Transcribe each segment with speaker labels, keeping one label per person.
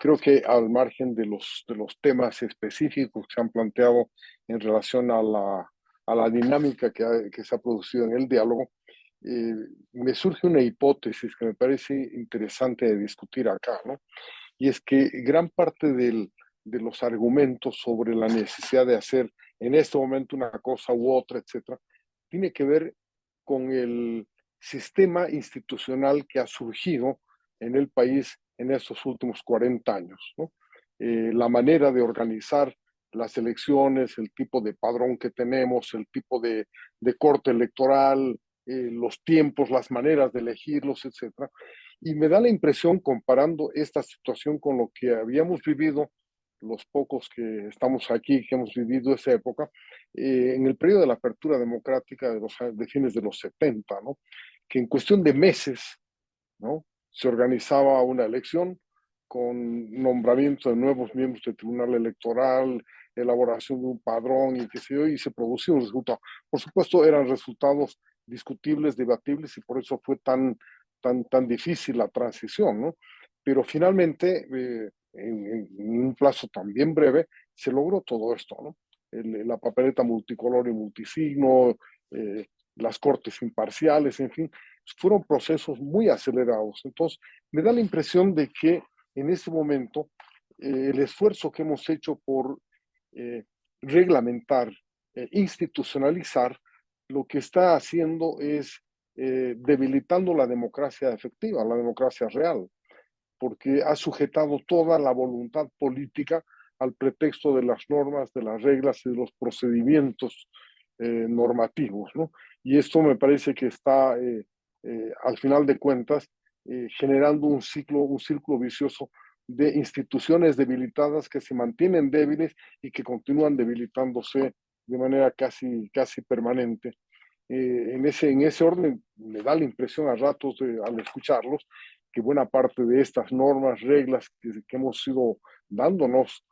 Speaker 1: Creo que al margen de los temas específicos que se han planteado en relación a la dinámica que se ha producido en el diálogo, eh, me surge una hipótesis que me parece interesante de discutir acá, ¿no? Y es que gran parte de los argumentos sobre la necesidad de hacer en este momento una cosa u otra, etcétera, tiene que ver con el sistema institucional que ha surgido en el país en estos últimos 40 años, ¿no? La manera de organizar las elecciones, el tipo de padrón que tenemos, el tipo de corte electoral, los tiempos, las maneras de elegirlos, etcétera. Y me da la impresión, comparando esta situación con lo que habíamos vivido, los pocos que estamos aquí, que hemos vivido esa época, en el periodo de la apertura democrática de fines de los 70, ¿no? Que en cuestión de meses, ¿no? Se organizaba una elección con nombramiento de nuevos miembros del Tribunal Electoral, elaboración de un padrón y qué sé yo, y se producía un resultado. Por supuesto, eran resultados discutibles, debatibles, y por eso fue tan difícil la transición, ¿no? Pero finalmente, en un plazo también breve, se logró todo esto, ¿no? La papeleta multicolor y multisigno, eh, las cortes imparciales, en fin, fueron procesos muy acelerados. Entonces, me da la impresión de que en este momento el esfuerzo que hemos hecho por eh, reglamentar, institucionalizar, lo que está haciendo es debilitando la democracia efectiva, la democracia real, porque ha sujetado toda la voluntad política al pretexto de las normas, de las reglas y de los procedimientos normativos, ¿no? Y esto me parece que está, al final de cuentas, generando un círculo vicioso de instituciones debilitadas que se mantienen débiles y que continúan debilitándose de manera casi permanente. En ese orden, me da la impresión a ratos, al escucharlos, que buena parte de estas normas, reglas que hemos ido dándonos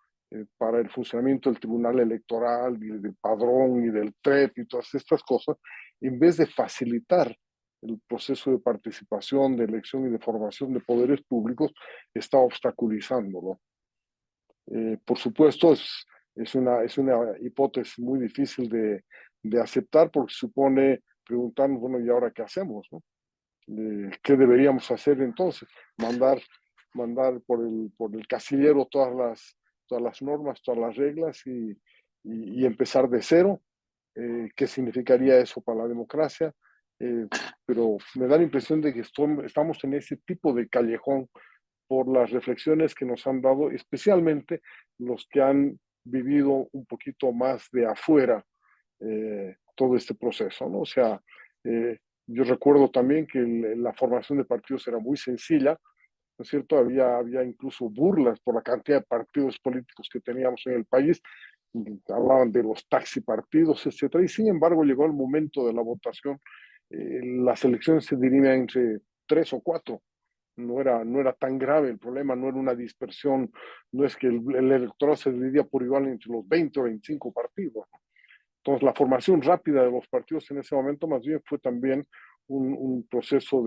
Speaker 1: para el funcionamiento del Tribunal Electoral y del Padrón y del TREP y todas estas cosas, en vez de facilitar el proceso de participación, de elección y de formación de poderes públicos, está obstaculizándolo. Por supuesto, es una hipótesis muy difícil de aceptar porque supone preguntarnos, bueno, ¿y ahora qué hacemos, no? ¿Qué deberíamos hacer entonces? Mandar, mandar por el casillero todas las normas, todas las reglas y empezar de cero. ¿Qué significaría eso para la democracia? Eh, pero me da la impresión de que estamos en ese tipo de callejón por las reflexiones que nos han dado, especialmente los que han vivido un poquito más de afuera todo este proceso, ¿no? O sea, yo recuerdo también que la formación de partidos era muy sencilla, ¿no es cierto? Había incluso burlas por la cantidad de partidos políticos que teníamos en el país, hablaban de los taxi partidos, etcétera, y sin embargo llegó el momento de la votación, las elecciones se dirimían entre tres o cuatro, no era tan grave el problema, no era una dispersión, no es que el electorado se dividía por igual entre los 20 o 25 partidos. Entonces, la formación rápida de los partidos en ese momento más bien fue también un proceso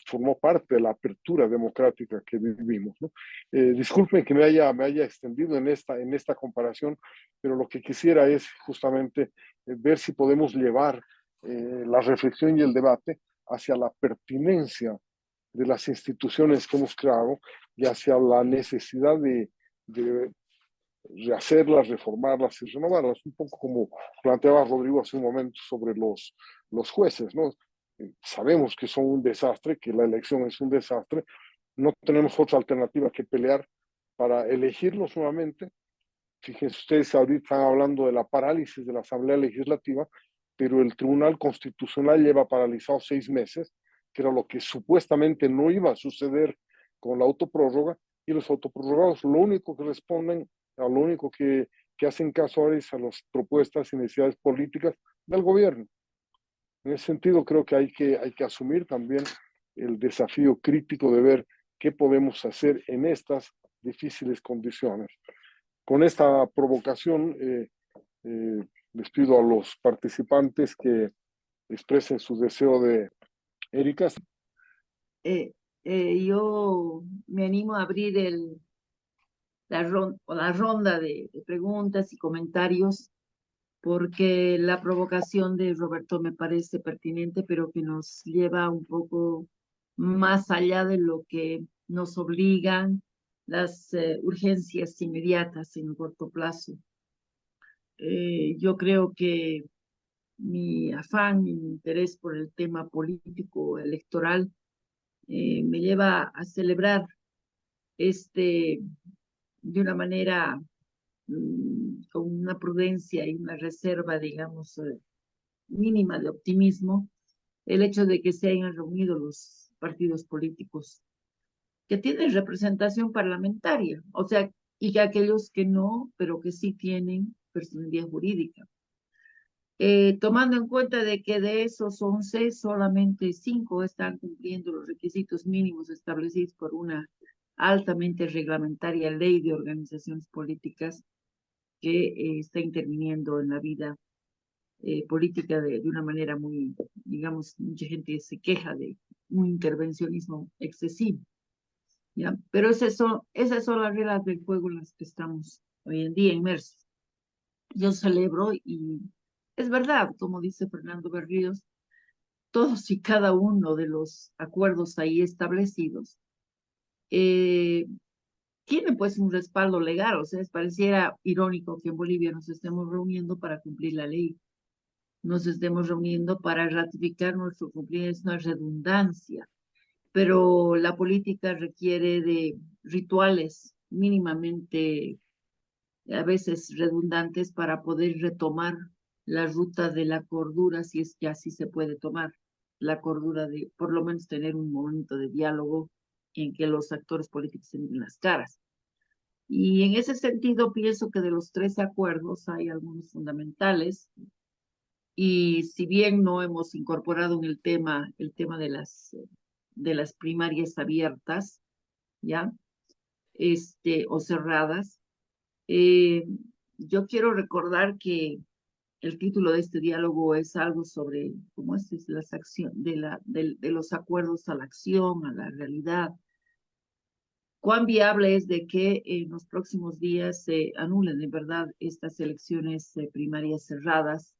Speaker 1: formó parte de la apertura democrática que vivimos, ¿no? Disculpen que me haya extendido en esta comparación, pero lo que quisiera es justamente ver si podemos llevar la reflexión y el debate hacia la pertinencia de las instituciones que hemos creado y hacia la necesidad de rehacerlas, reformarlas y renovarlas, un poco como planteaba Rodrigo hace un momento sobre los jueces, ¿no? Sabemos que son un desastre, que la elección es un desastre, no tenemos otra alternativa que pelear para elegirlos nuevamente. Fíjense ustedes, ahorita están hablando de la parálisis de la Asamblea Legislativa, pero el Tribunal Constitucional lleva paralizado 6 meses, que era lo que supuestamente no iba a suceder con la autoprórroga, y los autoprorrogados lo único que responden, a lo único que hacen caso ahora es a las propuestas y necesidades políticas del gobierno. En ese sentido, creo que hay que asumir también el desafío crítico de ver qué podemos hacer en estas difíciles condiciones. Con esta provocación, les pido a los participantes que expresen su deseo de... Erika.
Speaker 2: Yo me animo a abrir la ronda de preguntas y comentarios porque la provocación de Roberto me parece pertinente, pero que nos lleva un poco más allá de lo que nos obligan las urgencias inmediatas en el corto plazo. Yo creo que mi afán, mi interés por el tema político electoral me lleva a celebrar este de una manera con una prudencia y una reserva, digamos, mínima de optimismo, el hecho de que se hayan reunido los partidos políticos que tienen representación parlamentaria, o sea, y que aquellos que no, pero que sí tienen personalidad jurídica. Tomando en cuenta de que de esos 11, solamente 5 están cumpliendo los requisitos mínimos establecidos por una altamente reglamentaria ley de organizaciones políticas que está interviniendo en la vida política de una manera muy, digamos, mucha gente se queja de un intervencionismo excesivo, ¿ya? Pero esas son las reglas del juego en las que estamos hoy en día inmersos. Yo celebro y es verdad, como dice Fernando Berríos, todos y cada uno de los acuerdos ahí establecidos eh, tienen pues un respaldo legal, o sea, pareciera irónico que en Bolivia nos estemos reuniendo para cumplir la ley, nos estemos reuniendo para ratificar nuestro cumplimiento, es una redundancia, pero la política requiere de rituales mínimamente a veces redundantes para poder retomar la ruta de la cordura, si es que así se puede tomar la cordura de por lo menos tener un momento de diálogo en que los actores políticos se den las caras. Y en ese sentido pienso que de los 13 acuerdos hay algunos fundamentales y si bien no hemos incorporado en el tema de las primarias abiertas, ¿ya? O cerradas, eh, yo quiero recordar que el título de este diálogo es algo sobre cómo es las acciones de los acuerdos a la acción, a la realidad. ¿Cuán viable es de que en los próximos días se anulen de verdad estas elecciones primarias cerradas,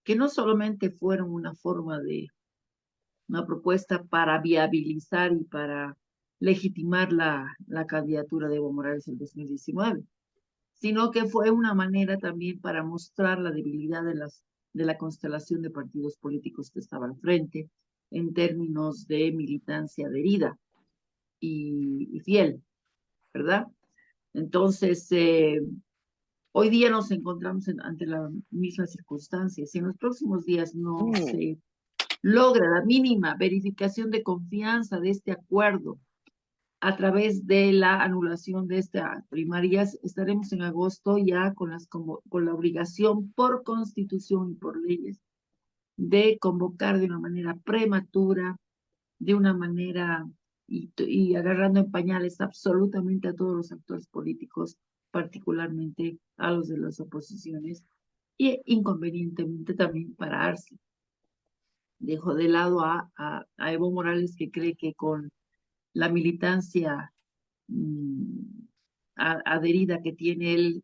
Speaker 2: que no solamente fueron una forma de una propuesta para viabilizar y para legitimar la candidatura de Evo Morales en 2019, sino que fue una manera también para mostrar la debilidad de la constelación de partidos políticos que estaba al frente en términos de militancia adherida y fiel, ¿verdad? Entonces, hoy día nos encontramos ante las mismas circunstancias. Si en los próximos días no
Speaker 1: Mm,
Speaker 2: se logra la mínima verificación de confianza de este acuerdo a través de la anulación de estas primarias, estaremos en agosto ya con la obligación por constitución y por leyes de convocar de una manera prematura, de una manera y agarrando en pañales absolutamente a todos los actores políticos, particularmente a los de las oposiciones, y inconvenientemente también para Arce. Dejó de lado a Evo Morales, que cree que con la militancia mm, adherida que tiene él,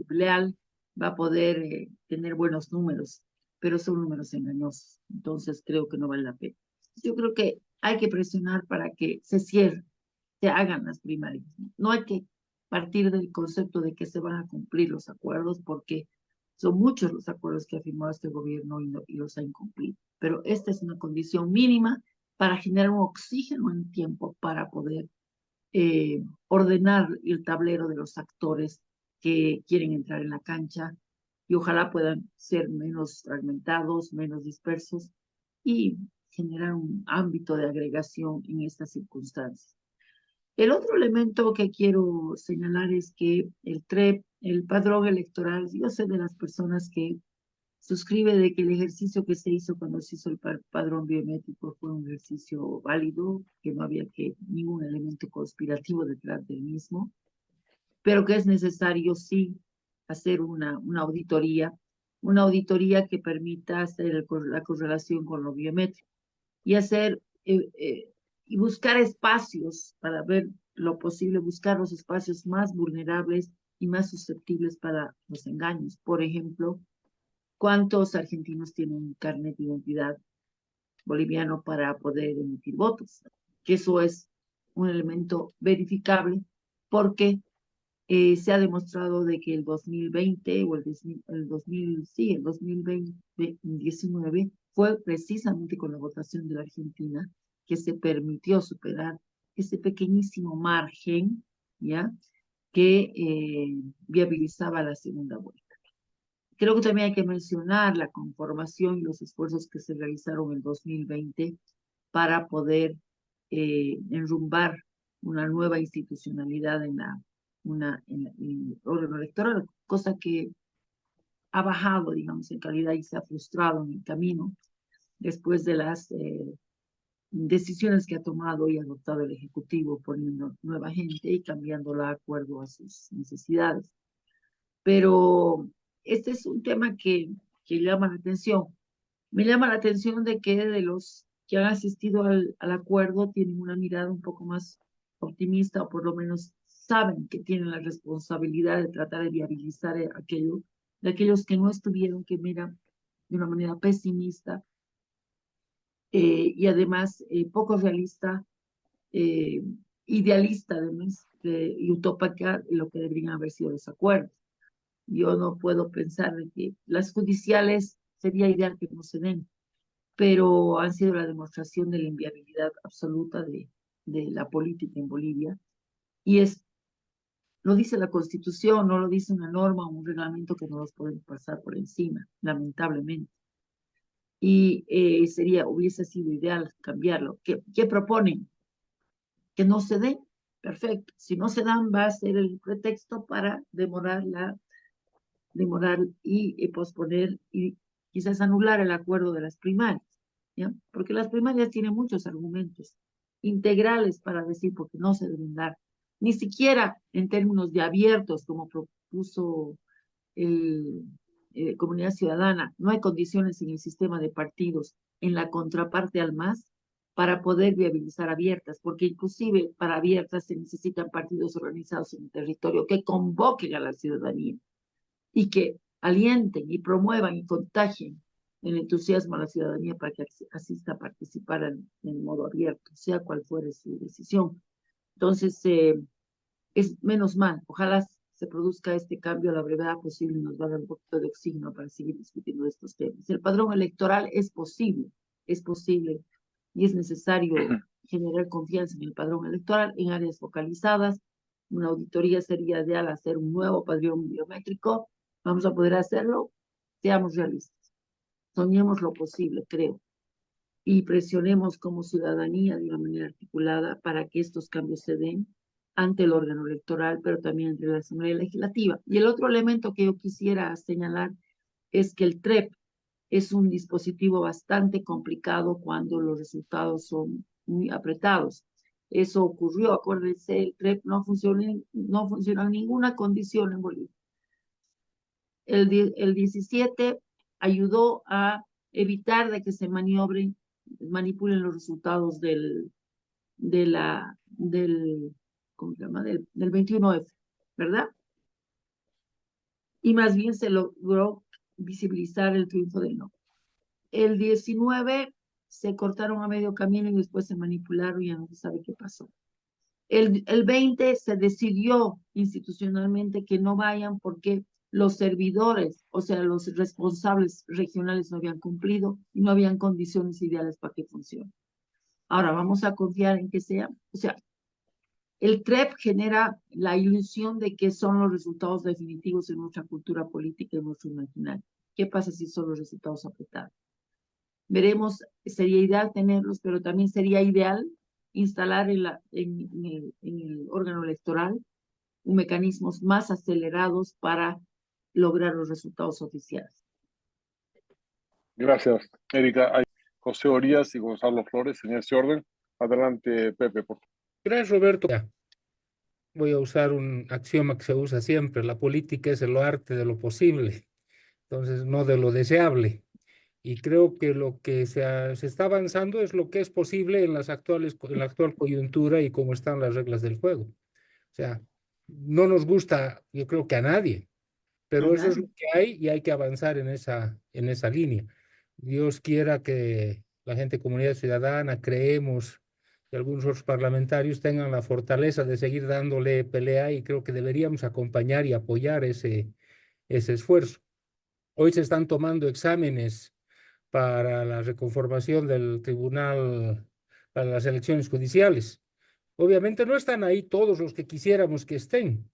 Speaker 2: leal, va a poder tener buenos números, pero son números engañosos. Entonces creo que no vale la pena. Yo creo que hay que presionar para que se cierre, se hagan las primarias. No hay que partir del concepto de que se van a cumplir los acuerdos, porque son muchos los acuerdos que ha firmado este gobierno y los ha incumplido. Pero esta es una condición mínima para generar un oxígeno en tiempo para poder ordenar el tablero de los actores que quieren entrar en la cancha y ojalá puedan ser menos fragmentados, menos dispersos y generar un ámbito de agregación en estas circunstancias. El otro elemento que quiero señalar es que el TREP, el padrón electoral, yo sé de las personas que suscribe de que el ejercicio que se hizo cuando se hizo el padrón biométrico fue un ejercicio válido, que no había ningún elemento conspirativo detrás del mismo, pero que es necesario sí hacer una auditoría que permita hacer la correlación con lo biométrico y hacer y buscar espacios para ver lo posible, buscar los espacios más vulnerables y más susceptibles para los engaños. Por ejemplo, ¿cuántos argentinos tienen carnet de identidad boliviano para poder emitir votos? Que eso es un elemento verificable porque se ha demostrado de que el 2020 o el 2019 fue precisamente con la votación de la Argentina que se permitió superar ese pequeñísimo margen, ¿ya? Que viabilizaba la segunda vuelta. Creo que también hay que mencionar la conformación y los esfuerzos que se realizaron en 2020 para poder enrumbar una nueva institucionalidad en el órgano electoral, cosa que ha bajado, digamos, en calidad y se ha frustrado en el camino después de las decisiones que ha tomado y adoptado el Ejecutivo, poniendo nueva gente y cambiándola de acuerdo a sus necesidades. Pero este es un tema que llama la atención. Me llama la atención de que de los que han asistido al acuerdo tienen una mirada un poco más optimista, o por lo menos saben que tienen la responsabilidad de tratar de viabilizar aquello, de aquellos que no estuvieron, que miran de una manera pesimista y además poco realista, eh, idealista además, y utópica lo que deberían haber sido los acuerdos. Yo no puedo pensar de que las judiciales sería ideal que no se den, pero han sido la demostración de la inviabilidad absoluta de la política en Bolivia. Y lo dice la Constitución, no lo dice una norma o un reglamento que no los podemos pasar por encima, lamentablemente. Y hubiese sido ideal cambiarlo. ¿Qué proponen? Que no se den. Perfecto. Si no se dan, va a ser el pretexto para demorar y posponer y quizás anular el acuerdo de las primarias, ¿ya? Porque las primarias tienen muchos argumentos integrales para decir por qué no se deben dar, ni siquiera en términos de abiertos, como propuso el Comunidad Ciudadana. No hay condiciones en el sistema de partidos, en la contraparte al MAS, para poder viabilizar abiertas, porque inclusive para abiertas se necesitan partidos organizados en el territorio que convoquen a la ciudadanía y que alienten y promuevan y contagien el entusiasmo a la ciudadanía para que asista a participar en modo abierto, sea cual fuere su decisión. Entonces, es menos mal, ojalá se produzca este cambio a la brevedad posible y nos va a dar un poquito de oxígeno para seguir discutiendo de estos temas. El padrón electoral es posible y es necesario generar confianza en el padrón electoral en áreas focalizadas. Una auditoría sería ideal hacer un nuevo padrón biométrico. Vamos a poder hacerlo. Seamos realistas. Soñemos lo posible, creo. Y presionemos como ciudadanía de una manera articulada para que estos cambios se den ante el órgano electoral, pero también entre la Asamblea Legislativa. Y el otro elemento que yo quisiera señalar es que el TREP es un dispositivo bastante complicado cuando los resultados son muy apretados. Eso ocurrió, acuérdense, el TREP no funciona en ninguna condición en Bolivia. El 17 ayudó a evitar de que se manipulen los resultados ¿cómo se llama? Del 21F, ¿verdad? Y más bien se logró visibilizar el triunfo del no. El 19 se cortaron a medio camino y después se manipularon y ya no se sabe qué pasó. El 20 se decidió institucionalmente que no vayan porque los servidores, o sea, los responsables regionales no habían cumplido y no habían condiciones ideales para que funcione. Ahora vamos a confiar en que sea, o sea, el TREP genera la ilusión de que son los resultados definitivos en nuestra cultura política y en nuestro imaginario. ¿Qué pasa si son los resultados apretados? Veremos, sería ideal tenerlos, pero también sería ideal instalar en el órgano electoral mecanismos más acelerados para lograr los resultados oficiales.
Speaker 1: Gracias, Erika. Hay José Orías y Gonzalo Flores en ese orden. Adelante, Pepe, por favor.
Speaker 3: Gracias, Roberto. Ya. Voy a usar un axioma que se usa siempre. La política es el arte de lo posible, entonces no de lo deseable. Y creo que lo que se está avanzando es lo que es posible en en la actual coyuntura y cómo están las reglas del juego. O sea, no nos gusta, yo creo que a nadie,
Speaker 2: A
Speaker 3: pero eso es lo
Speaker 2: nadie.
Speaker 3: que hay y hay que avanzar en esa línea. Dios quiera que la gente, comunidad ciudadana, creemos que algunos otros parlamentarios tengan la fortaleza de seguir dándole pelea y creo que deberíamos acompañar y apoyar ese esfuerzo. Hoy se están tomando exámenes para la reconformación del tribunal para las elecciones judiciales. Obviamente no están ahí todos los que quisiéramos que estén,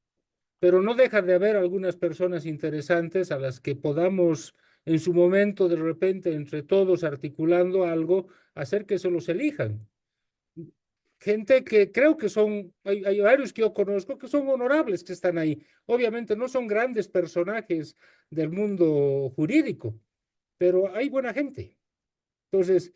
Speaker 3: pero no deja de haber algunas personas interesantes a las que podamos en su momento, de repente, entre todos, articulando algo, hacer que se los elijan. Gente que creo que hay varios que yo conozco que son honorables que están ahí. Obviamente no son grandes personajes del mundo jurídico, pero hay buena gente. Entonces,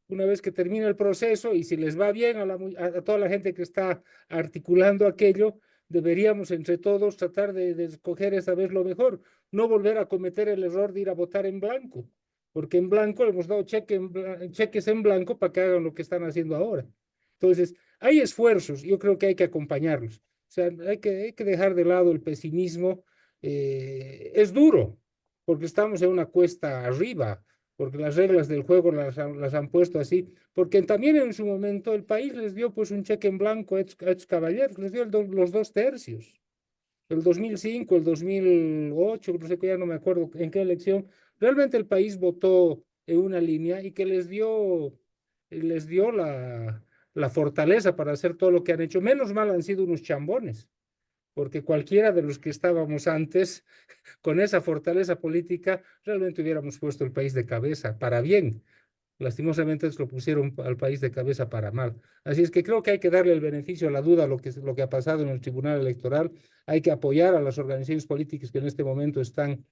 Speaker 3: una vez que termine el proceso y si les va bien a toda la gente que está articulando aquello, deberíamos entre todos tratar de escoger esta vez lo mejor, no volver a cometer el error de ir a votar en blanco, porque en blanco le hemos dado cheques en blanco para que hagan lo que están haciendo ahora. Entonces, hay esfuerzos, yo creo que hay que acompañarlos. O sea, hay que dejar de lado el pesimismo. Es duro, porque estamos en una cuesta arriba, porque las reglas del juego las han puesto así, porque también en su momento el país les dio pues un cheque en blanco a estos caballeros, les dio los 2 tercios. El 2005, el 2008, no sé qué, ya no me acuerdo en qué elección, realmente el país votó en una línea y que les dio la fortaleza para hacer todo lo que han hecho. Menos mal han sido unos chambones, porque cualquiera de los que estábamos antes, con esa fortaleza política, realmente hubiéramos puesto el país de cabeza, para bien. Lastimosamente lo pusieron al país de cabeza para mal. Así es que creo que hay que darle el beneficio a la duda a lo que ha pasado en el Tribunal Electoral. Hay que apoyar a las organizaciones políticas que en este momento están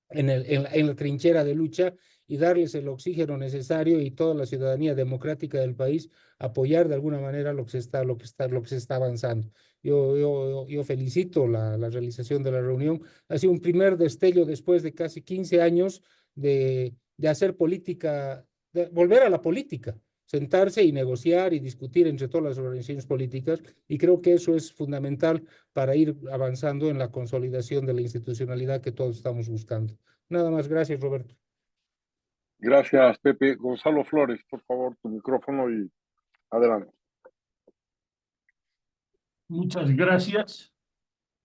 Speaker 3: en la trinchera de lucha y darles el oxígeno necesario y toda la ciudadanía democrática del país apoyar de alguna manera lo que se está avanzando. Yo felicito la realización de la reunión. Ha sido un primer destello después de casi 15 años de hacer política, de volver a la política, sentarse y negociar y discutir entre todas las organizaciones políticas, y creo que eso es fundamental para ir avanzando en la consolidación de la institucionalidad que todos estamos buscando. Nada más, gracias, Roberto.
Speaker 1: Gracias, Pepe. Gonzalo Flores, por favor, tu micrófono y adelante.
Speaker 4: Muchas gracias.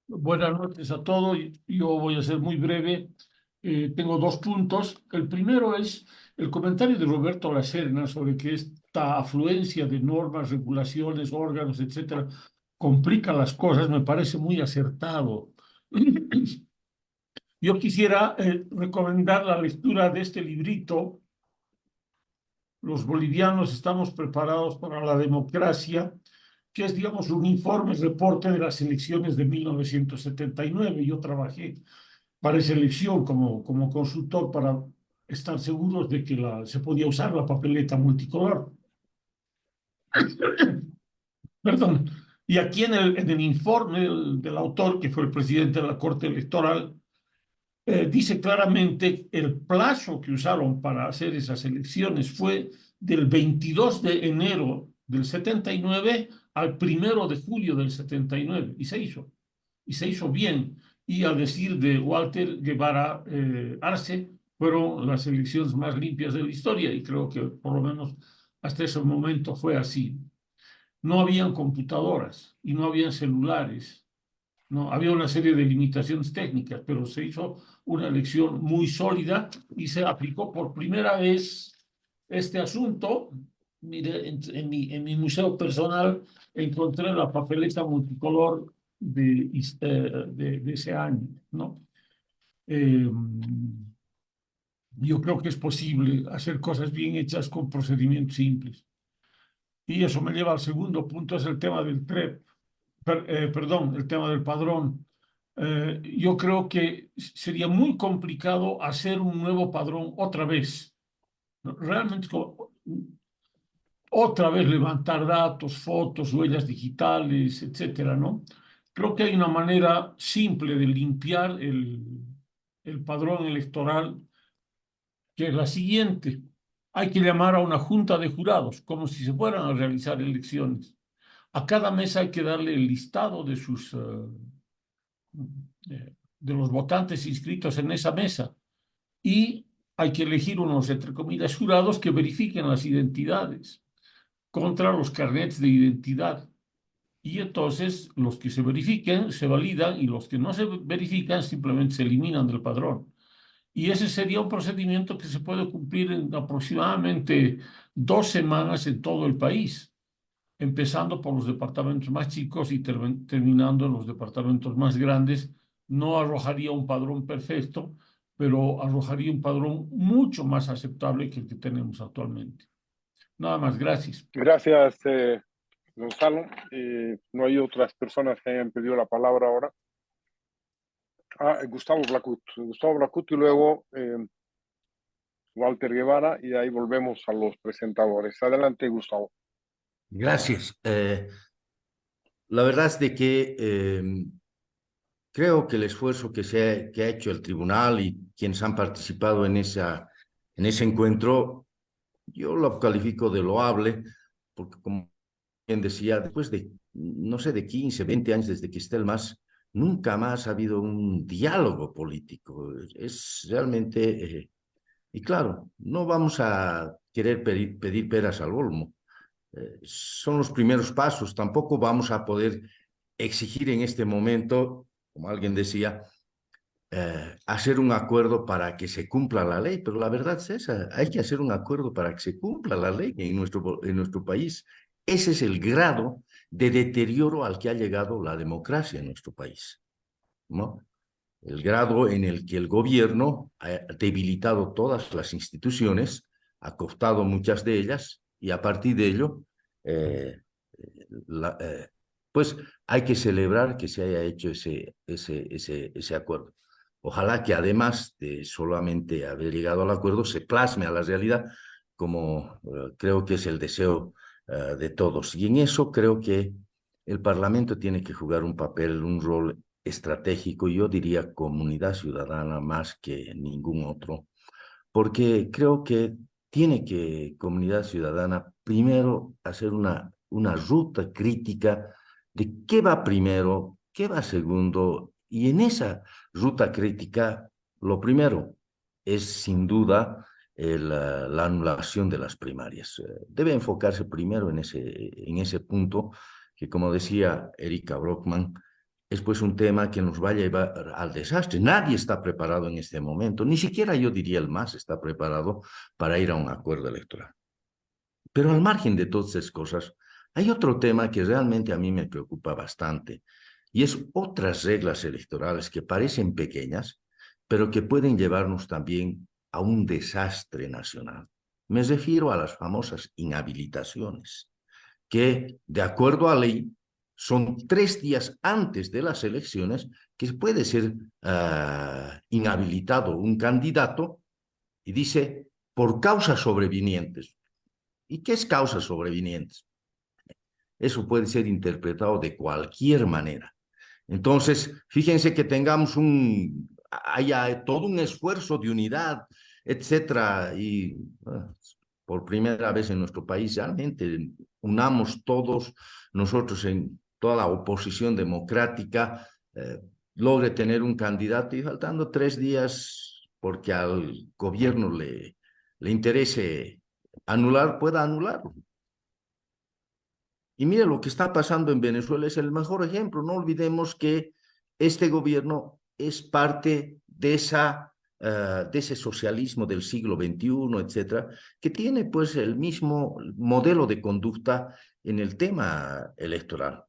Speaker 4: Buenas noches a todos. Yo voy a ser muy breve. Tengo 2 puntos. El primero es el comentario de Roberto Lacerna sobre que esta afluencia de normas, regulaciones, órganos, etcétera, complica las cosas. Me parece muy acertado. Yo quisiera recomendar la lectura de este librito. Los bolivianos estamos preparados para la democracia, que es, digamos, un informe, reporte de las elecciones de 1979. Yo trabajé para esa elección como consultor para estar seguros de que se podía usar la papeleta multicolor. Perdón. Y aquí en el informe del autor, que fue el presidente de la Corte Electoral, dice claramente el plazo que usaron para hacer esas elecciones fue del 22 de enero del 79 al 1 de julio del 79, y se hizo bien. Y a decir de Walter Guevara Arce, fueron las elecciones más limpias de la historia, y creo que por lo menos hasta ese momento fue así. No habían computadoras y no habían celulares. No, había una serie de limitaciones técnicas, pero se hizo una elección muy sólida y se aplicó por primera vez este asunto. Mire, en mi museo personal encontré la papeleta multicolor de ese año, ¿no? Yo creo que es posible hacer cosas bien hechas con procedimientos simples. Y eso me lleva al segundo punto, es el tema del TREP. Perdón, el tema del padrón. Yo creo que sería muy complicado hacer un nuevo padrón otra vez. Realmente, otra vez levantar datos, fotos, huellas digitales, etcétera, ¿no? Creo que hay una manera simple de limpiar el padrón electoral que es la siguiente. Hay que llamar a una junta de jurados, como si se fueran a realizar elecciones. A cada mesa hay que darle el listado de de los votantes inscritos en esa mesa y hay que elegir unos, entre comillas, jurados que verifiquen las identidades contra los carnets de identidad. Y entonces los que se verifiquen se validan y los que no se verifican simplemente se eliminan del padrón. Y ese sería un procedimiento que se puede cumplir en aproximadamente 2 semanas en todo el país, empezando por los departamentos más chicos y terminando en los departamentos más grandes. No arrojaría un padrón perfecto, pero arrojaría un padrón mucho más aceptable que el que tenemos actualmente. Nada más, gracias.
Speaker 1: Gracias, Gonzalo. No hay otras personas que hayan pedido la palabra ahora. Gustavo Blacut y luego Walter Guevara, y ahí volvemos a los presentadores. Adelante, Gustavo.
Speaker 5: Gracias. La verdad es de que creo que el esfuerzo que ha hecho el tribunal y quienes han participado en ese encuentro, yo lo califico de loable, porque como bien decía, después de, no sé, de 15, 20 años desde que esté el MAS, nunca más ha habido un diálogo político. Es realmente, y claro, no vamos a querer pedir peras al olmo. Son los primeros pasos. Tampoco vamos a poder exigir en este momento, como alguien decía, hacer un acuerdo para que se cumpla la ley, pero la verdad es esa, hay que hacer un acuerdo para que se cumpla la ley en nuestro país. Ese es el grado de deterioro al que ha llegado la democracia en nuestro país, ¿no? El grado en el que el gobierno ha debilitado todas las instituciones, ha cortado muchas de ellas, y a partir de ello, pues hay que celebrar que se haya hecho ese acuerdo. Ojalá que además de solamente haber llegado al acuerdo, se plasme a la realidad, como creo que es el deseo de todos. Y en eso creo que el Parlamento tiene que jugar un papel, un rol estratégico, yo diría comunidad ciudadana más que ningún otro, porque creo que tiene que comunidad ciudadana primero hacer una ruta crítica de qué va primero, qué va segundo, y en esa ruta crítica lo primero es sin duda la anulación de las primarias. Debe enfocarse primero en ese punto que, como decía Erika Brockman, es pues un tema que nos va a llevar al desastre. Nadie está preparado en este momento, ni siquiera yo diría el MAS está preparado para ir a un acuerdo electoral. Pero al margen de todas esas cosas, hay otro tema que realmente a mí me preocupa bastante, y es otras reglas electorales que parecen pequeñas, pero que pueden llevarnos también a un desastre nacional. Me refiero a las famosas inhabilitaciones, que de acuerdo a ley son 3 días antes de las elecciones que puede ser inhabilitado un candidato, y dice por causas sobrevinientes. ¿Y qué es causas sobrevinientes? Eso puede ser interpretado de cualquier manera. Entonces, fíjense que haya todo un esfuerzo de unidad, etcétera, y por primera vez en nuestro país realmente unamos todos nosotros en toda la oposición democrática, logre tener un candidato y faltando 3 días porque al gobierno le interese anular, pueda anularlo. Y mire, lo que está pasando en Venezuela es el mejor ejemplo. No olvidemos que este gobierno es parte de ese socialismo del siglo XXI, etcétera, que tiene pues el mismo modelo de conducta en el tema electoral.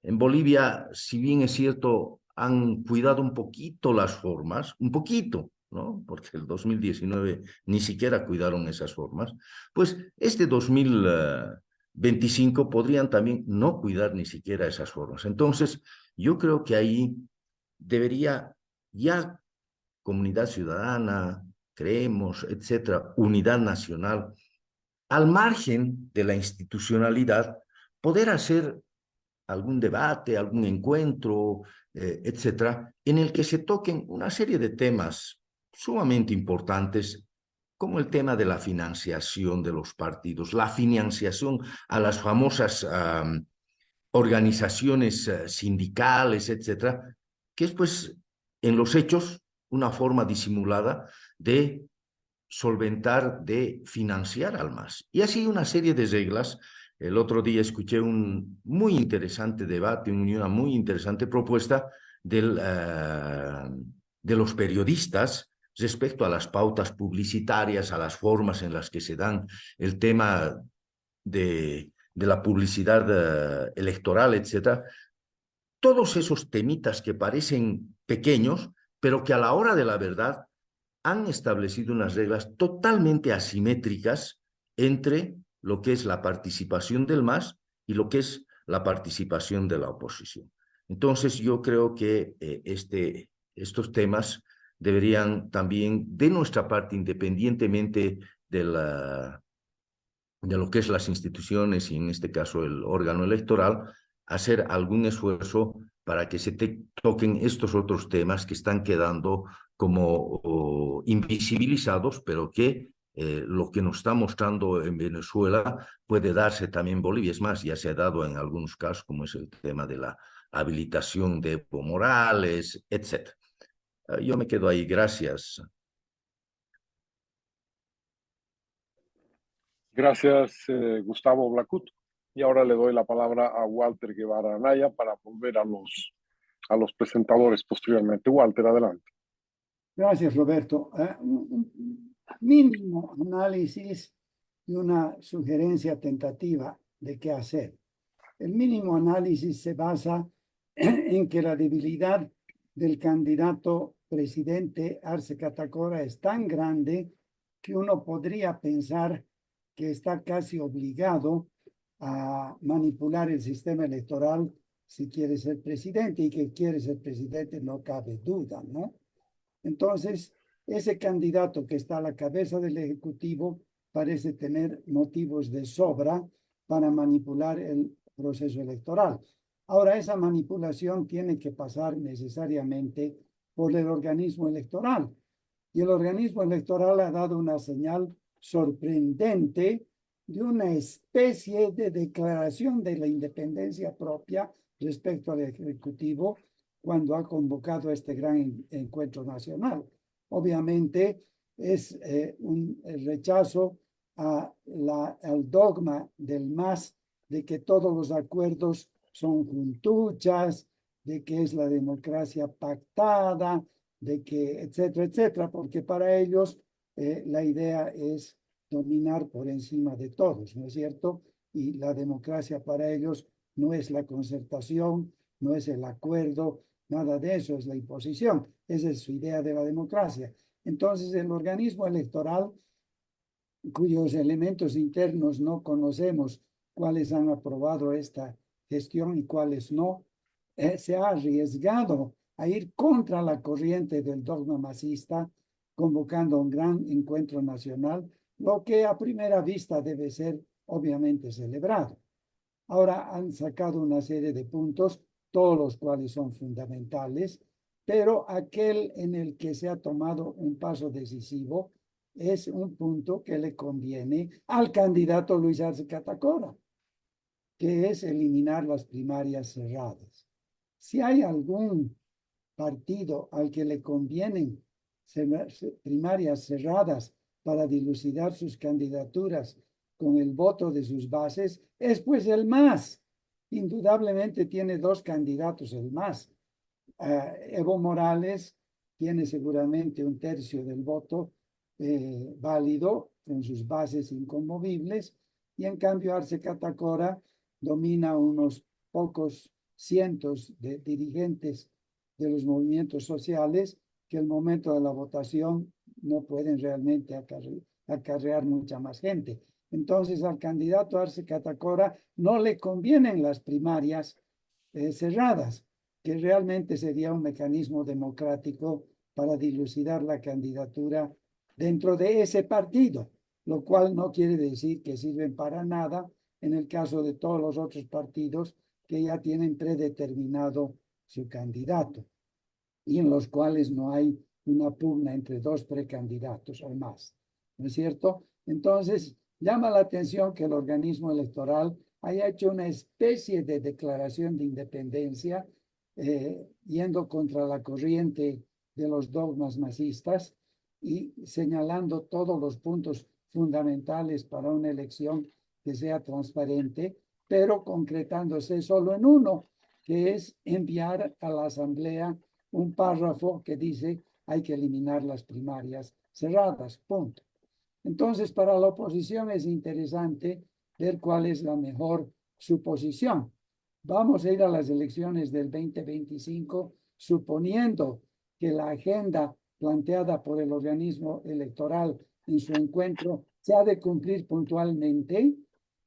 Speaker 5: En Bolivia, si bien es cierto, han cuidado un poquito las formas, un poquito, ¿no? Porque el 2019 ni siquiera cuidaron esas formas, pues este 2025 podrían también no cuidar ni siquiera esas formas. Entonces, yo creo que ahí debería ya comunidad ciudadana, creemos, etcétera, unidad nacional, al margen de la institucionalidad, poder hacer algún debate, algún encuentro, etcétera, en el que se toquen una serie de temas sumamente importantes como el tema de la financiación de los partidos, la financiación a las famosas organizaciones sindicales, etcétera, que es pues en los hechos una forma disimulada de solventar, de financiar al MAS. Y así una serie de reglas. El otro día escuché un muy interesante debate, una muy interesante propuesta de los periodistas respecto a las pautas publicitarias, a las formas en las que se dan el tema de la publicidad electoral, etcétera. Todos esos temitas que parecen pequeños, pero que a la hora de la verdad han establecido unas reglas totalmente asimétricas entre lo que es la participación del MAS y lo que es la participación de la oposición. Entonces, yo creo que estos temas deberían también, de nuestra parte, independientemente de lo que es las instituciones y en este caso el órgano electoral, hacer algún esfuerzo para que se toquen estos otros temas que están quedando como invisibilizados, pero que lo que nos está mostrando en Venezuela puede darse también en Bolivia. Es más, ya se ha dado en algunos casos, como es el tema de la habilitación de Evo Morales, etc. Yo me quedo ahí. Gracias.
Speaker 1: Gracias, Gustavo Blacut. Y ahora le doy la palabra a Walter Guevara Anaya para volver a los presentadores posteriormente. Walter, adelante.
Speaker 6: Gracias, Roberto. Un mínimo análisis y una sugerencia tentativa de qué hacer. El mínimo análisis se basa en que la debilidad del candidato presidente Arce Catacora es tan grande que uno podría pensar que está casi obligado a manipular el sistema electoral si quiere ser presidente, y que quiere ser presidente no cabe duda, ¿no? Entonces, ese candidato que está a la cabeza del Ejecutivo parece tener motivos de sobra para manipular el proceso electoral. Ahora, esa manipulación tiene que pasar necesariamente por el organismo electoral. Y el organismo electoral ha dado una señal sorprendente de una especie de declaración de la independencia propia respecto al Ejecutivo cuando ha convocado este gran encuentro nacional. Obviamente es un rechazo al dogma del MAS de que todos los acuerdos son juntuchas, de que es la democracia pactada, de que etcétera, etcétera, porque para ellos la idea es dominar por encima de todos, ¿no es cierto? Y la democracia para ellos no es la concertación, no es el acuerdo, nada de eso, es la imposición. Esa es su idea de la democracia. Entonces, el organismo electoral, cuyos elementos internos no conocemos, cuáles han aprobado esta gestión y cuáles no, se ha arriesgado a ir contra la corriente del dogma masista, convocando un gran encuentro nacional, lo que a primera vista debe ser obviamente celebrado. Ahora han sacado una serie de puntos, todos los cuales son fundamentales, pero aquel en el que se ha tomado un paso decisivo es un punto que le conviene al candidato Luis Arce Catacora, que es eliminar las primarias cerradas. Si hay algún partido al que le convienen primarias cerradas para dilucidar sus candidaturas con el voto de sus bases, es pues el MAS. Indudablemente tiene dos candidatos el MAS. Evo Morales tiene seguramente un tercio del voto válido con sus bases inconmovibles, y en cambio Arce Catacora domina unos pocos cientos de dirigentes de los movimientos sociales que al momento de la votación no pueden realmente acarrear mucha más gente. Entonces al candidato Arce Catacora no le convienen las primarias cerradas, que realmente sería un mecanismo democrático para dilucidar la candidatura dentro de ese partido, lo cual no quiere decir que sirven para nada en el caso de todos los otros partidos que ya tienen predeterminado su candidato y en los cuales no hay una pugna entre dos precandidatos o más. ¿no es cierto? Entonces, llama la atención que el organismo electoral haya hecho una especie de declaración de independencia, yendo contra la corriente de los dogmas masistas y señalando todos los puntos fundamentales para una elección que sea transparente, pero concretándose solo en uno, que es enviar a la Asamblea un párrafo que dice hay que eliminar las primarias cerradas, punto. Entonces, para la oposición es interesante ver cuál es la mejor suposición. Vamos a ir a las elecciones del 2025 suponiendo que la agenda planteada por el organismo electoral en su encuentro se ha de cumplir puntualmente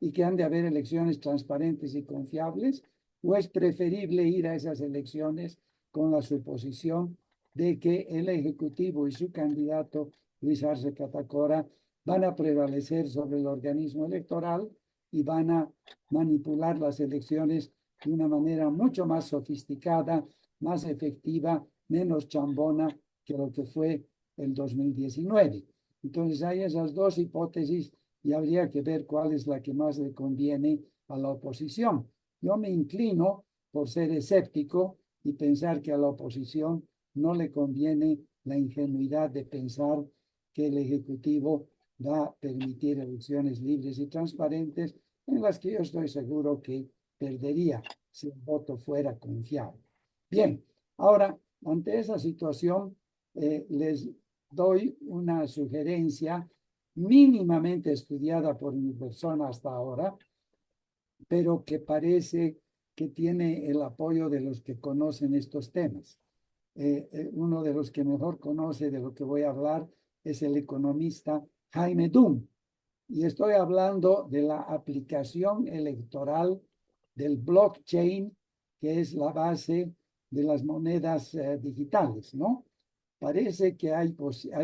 Speaker 6: y que han de haber elecciones transparentes y confiables, o es preferible ir a esas elecciones con la suposición de que el Ejecutivo y su candidato Luis Arce Catacora van a prevalecer sobre el organismo electoral y van a manipular las elecciones de una manera mucho más sofisticada, más efectiva, menos chambona que lo que fue el 2019. Entonces hay esas dos hipótesis y habría que ver cuál es la que más le conviene a la oposición. Yo me inclino por ser escéptico y pensar que a la oposición no le conviene la ingenuidad de pensar que el Ejecutivo va a permitir elecciones libres y transparentes en las que yo estoy seguro que perdería si el voto fuera confiable. Bien, ahora, ante esa situación, les doy una sugerencia mínimamente estudiada por mi persona hasta ahora, pero que parece que tiene el apoyo de los que conocen estos temas. Uno de los que mejor conoce de lo que voy a hablar es el economista Jaime Dunn. Y estoy hablando de la aplicación electoral del blockchain, que es la base de las monedas digitales, ¿no? Parece que hay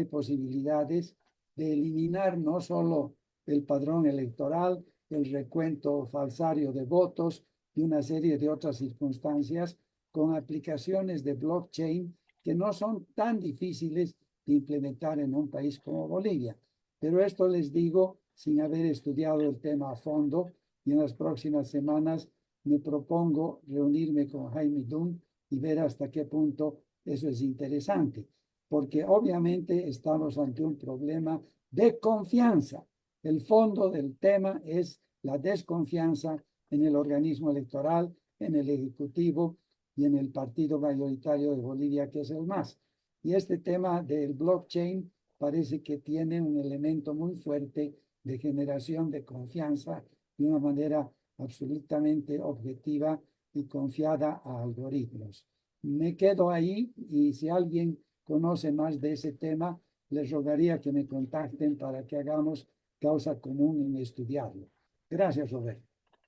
Speaker 6: posibilidades de eliminar no solo el padrón electoral, el recuento falsario de votos y una serie de otras circunstancias con aplicaciones de blockchain que no son tan difíciles de implementar en un país como Bolivia. Pero esto les digo sin haber estudiado el tema a fondo, y en las próximas semanas me propongo reunirme con Jaime Dunn y ver hasta qué punto eso es interesante, porque obviamente estamos ante un problema de confianza. El fondo del tema es la desconfianza en el organismo electoral, en el Ejecutivo y en el partido mayoritario de Bolivia, que es el MAS. Y este tema del blockchain parece que tiene un elemento muy fuerte de generación de confianza de una manera absolutamente objetiva y confiada a algoritmos. Me quedo ahí y si alguien conoce más de ese tema, les rogaría que me contacten para que hagamos causa común en estudiarlo. Gracias, Roberto.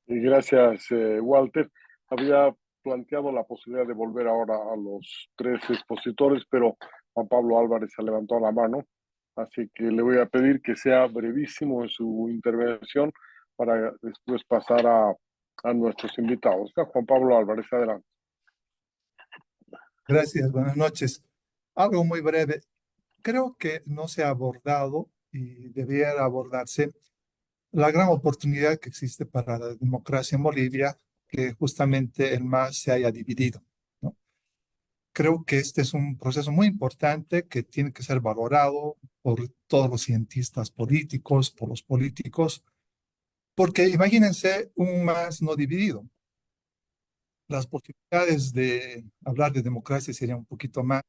Speaker 1: Y gracias, Walter. Había planteado la posibilidad de volver ahora a los tres expositores, pero Juan Pablo Álvarez ha levantado la mano, así que le voy a pedir que sea brevísimo en su intervención para después pasar a nuestros invitados. Juan Pablo Álvarez, adelante.
Speaker 7: Gracias, buenas noches. Algo muy breve. Creo que no se ha abordado y debiera abordarse la gran oportunidad que existe para la democracia en Bolivia, que justamente el MAS se haya dividido, ¿no? Creo que este es un proceso muy importante que tiene que ser valorado por todos los cientistas políticos, por los políticos, porque imagínense un MAS no dividido. Las posibilidades de hablar de democracia serían un poquito más.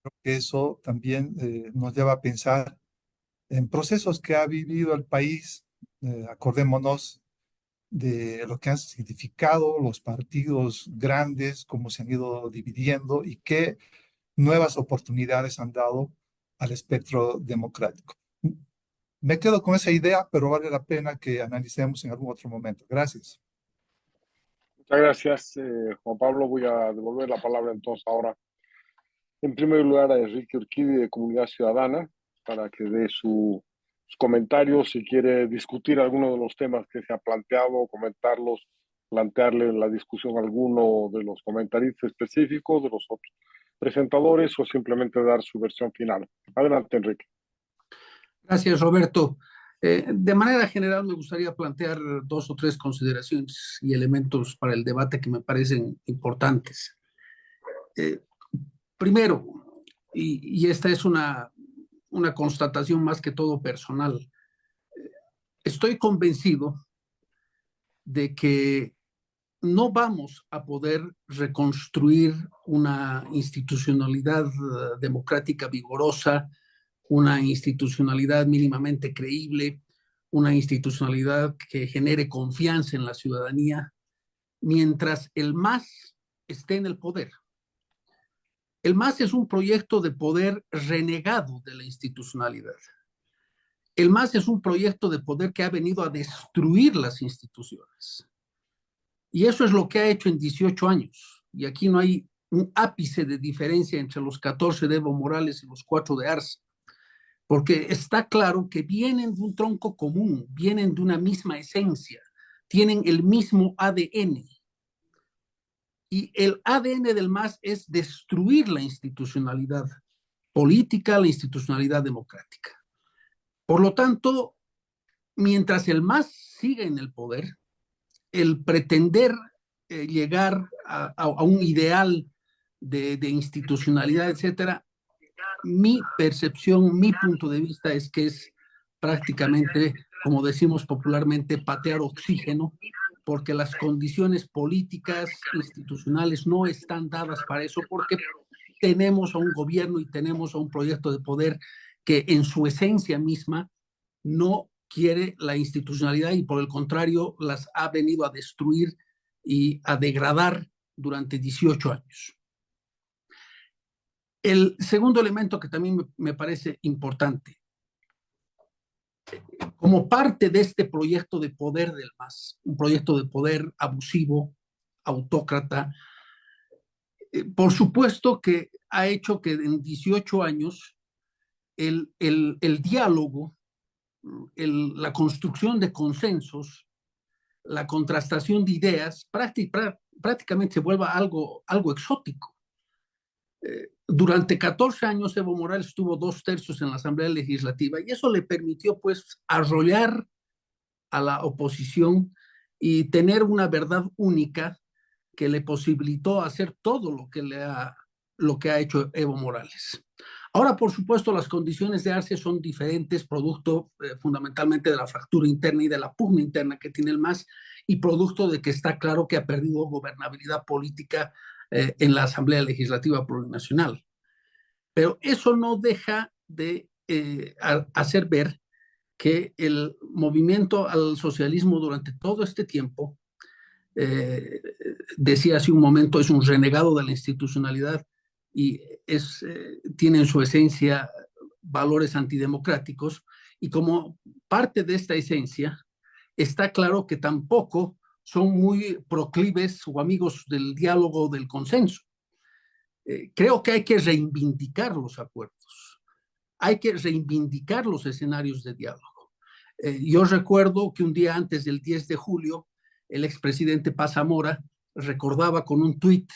Speaker 7: Creo que eso también nos lleva a pensar en procesos que ha vivido el país. Acordémonos de lo que han significado los partidos grandes, cómo se han ido dividiendo y qué nuevas oportunidades han dado al espectro democrático. Me quedo con esa idea, pero vale la pena que analicemos en algún otro momento. Gracias.
Speaker 1: Muchas gracias, Juan Pablo. Voy a devolver la palabra entonces ahora, en primer lugar, a Enrique Urquidi de Comunidad Ciudadana, para que dé sus comentarios, si quiere discutir alguno de los temas que se ha planteado, comentarlos, plantearle en la discusión a alguno de los comentaristas específicos, de los otros presentadores, o simplemente dar su versión final. Adelante, Enrique.
Speaker 8: Gracias, Roberto. De manera general, me gustaría plantear 2 o 3 consideraciones y elementos para el debate que me parecen importantes. Primero, y esta es una constatación más que todo personal, estoy convencido de que no vamos a poder reconstruir una institucionalidad democrática vigorosa, una institucionalidad mínimamente creíble, una institucionalidad que genere confianza en la ciudadanía, mientras el MAS esté en el poder. El MAS es un proyecto de poder renegado de la institucionalidad. El MAS es un proyecto de poder que ha venido a destruir las instituciones. Y eso es lo que ha hecho en 18 años. Y aquí no hay un ápice de diferencia entre los 14 de Evo Morales y los 4 de Arce, porque está claro que vienen de un tronco común, vienen de una misma esencia, tienen el mismo ADN. Y el ADN del MAS es destruir la institucionalidad política, la institucionalidad democrática. Por lo tanto, mientras el MAS siga en el poder, el pretender llegar a un ideal de institucionalidad, etcétera, mi percepción, mi punto de vista es que es prácticamente, como decimos popularmente, patear oxígeno, porque las condiciones políticas, institucionales no están dadas para eso, porque tenemos a un gobierno y tenemos a un proyecto de poder que en su esencia misma no quiere la institucionalidad y por el contrario las ha venido a destruir y a degradar durante 18 años. El segundo elemento que también me parece importante, como parte de este proyecto de poder del MAS, un proyecto de poder abusivo, autócrata, por supuesto que ha hecho que en 18 años el diálogo, la construcción de consensos, la contrastación de ideas prácticamente se vuelva algo exótico. Durante 14 años Evo Morales tuvo 2/3 en la Asamblea Legislativa y eso le permitió pues arrollar a la oposición y tener una verdad única que le posibilitó hacer todo lo que ha hecho Evo Morales. Ahora, por supuesto, las condiciones de Arce son diferentes, producto fundamentalmente de la fractura interna y de la pugna interna que tiene el MAS y producto de que está claro que ha perdido gobernabilidad política en la Asamblea Legislativa Plurinacional. Pero eso no deja de hacer ver que el movimiento al socialismo durante todo este tiempo, decía hace un momento, es un renegado de la institucionalidad y tiene en su esencia valores antidemocráticos y como parte de esta esencia está claro que tampoco son muy proclives o amigos del diálogo, del consenso. Creo que hay que reivindicar los acuerdos, hay que reivindicar los escenarios de diálogo. Yo recuerdo que un día antes del 10 de julio, el expresidente Paz Zamora recordaba con un tuit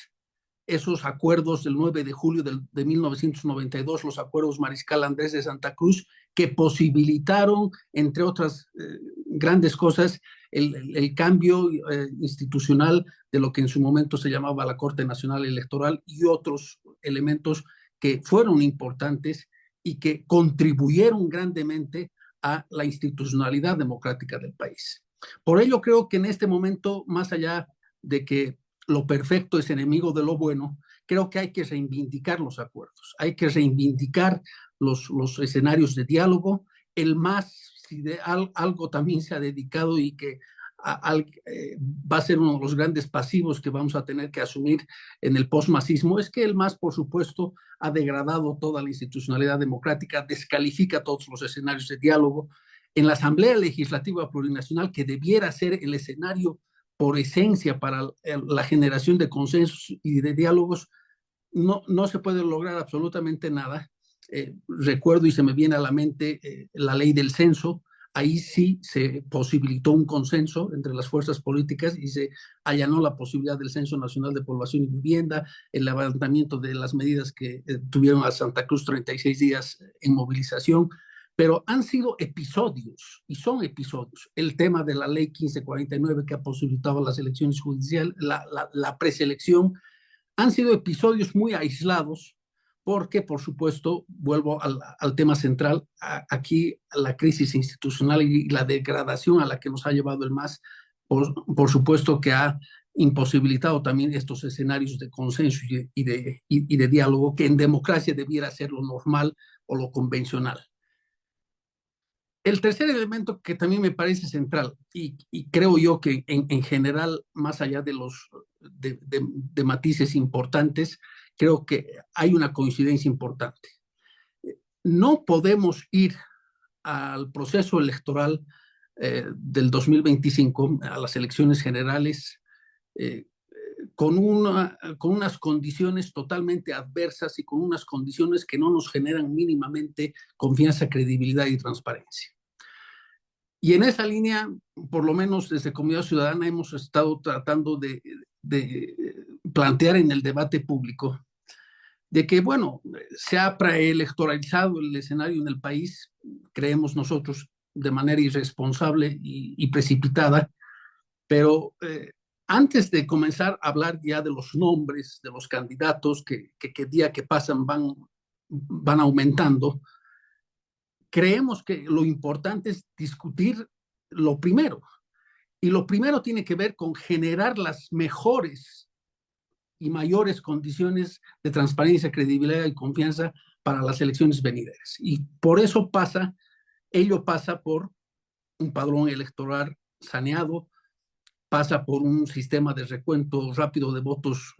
Speaker 8: esos acuerdos del 9 de julio de 1992, los acuerdos Mariscal Andrés de Santa Cruz, que posibilitaron, entre otras grandes cosas, el cambio institucional de lo que en su momento se llamaba la Corte Nacional Electoral y otros elementos que fueron importantes y que contribuyeron grandemente a la institucionalidad democrática del país. Por ello creo que en este momento, más allá de que lo perfecto es enemigo de lo bueno, creo que hay que reivindicar los acuerdos, hay que reivindicar los escenarios de diálogo. El MAS, si de algo también se ha dedicado y que va a ser uno de los grandes pasivos que vamos a tener que asumir en el postmasismo, es que el MAS, por supuesto, ha degradado toda la institucionalidad democrática, descalifica todos los escenarios de diálogo. En la Asamblea Legislativa Plurinacional, que debiera ser el escenario por esencia para la generación de consensos y de diálogos, no se puede lograr absolutamente nada. Recuerdo y se me viene a la mente la ley del censo. Ahí sí se posibilitó un consenso entre las fuerzas políticas y se allanó la posibilidad del Censo Nacional de Población y Vivienda, el levantamiento de las medidas que tuvieron a Santa Cruz 36 días en movilización, pero han sido episodios, y son episodios. El tema de la ley 1549 que ha posibilitado las elecciones judiciales, la preselección, han sido episodios muy aislados, porque, por supuesto, vuelvo al tema central, aquí la crisis institucional y la degradación a la que nos ha llevado el MAS, por supuesto que ha imposibilitado también estos escenarios de consenso y de diálogo, que en democracia debiera ser lo normal o lo convencional. El tercer elemento que también me parece central, y creo yo que en general, más allá de matices importantes, creo que hay una coincidencia importante. No podemos ir al proceso electoral del 2025, a las elecciones generales, con unas condiciones totalmente adversas y con unas condiciones que no nos generan mínimamente confianza, credibilidad y transparencia. Y en esa línea, por lo menos desde Comunidad Ciudadana, hemos estado tratando de plantear en el debate público de que, bueno, se ha preelectoralizado el escenario en el país, creemos nosotros, de manera irresponsable y precipitada, pero antes de comenzar a hablar ya de los nombres de los candidatos que día que pasan van aumentando, creemos que lo importante es discutir lo primero. Y lo primero tiene que ver con generar las mejores y mayores condiciones de transparencia, credibilidad y confianza para las elecciones venideras. Y por eso ello pasa por un padrón electoral saneado, pasa por un sistema de recuento rápido de votos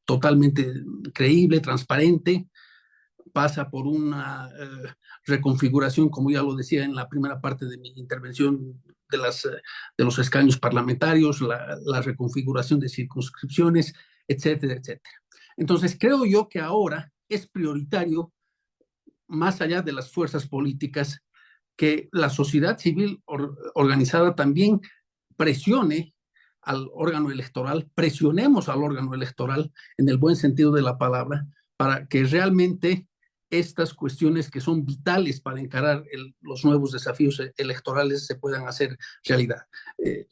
Speaker 8: totalmente creíble, transparente, pasa por una reconfiguración, como ya lo decía en la primera parte de mi intervención, de los escaños parlamentarios, la reconfiguración de circunscripciones, etcétera, etcétera. Entonces, creo yo que ahora es prioritario, más allá de las fuerzas políticas, que la sociedad civil organizada también presione al órgano electoral, presionemos al órgano electoral en el buen sentido de la palabra, para que realmente estas cuestiones que son vitales para encarar los nuevos desafíos electorales se puedan hacer realidad.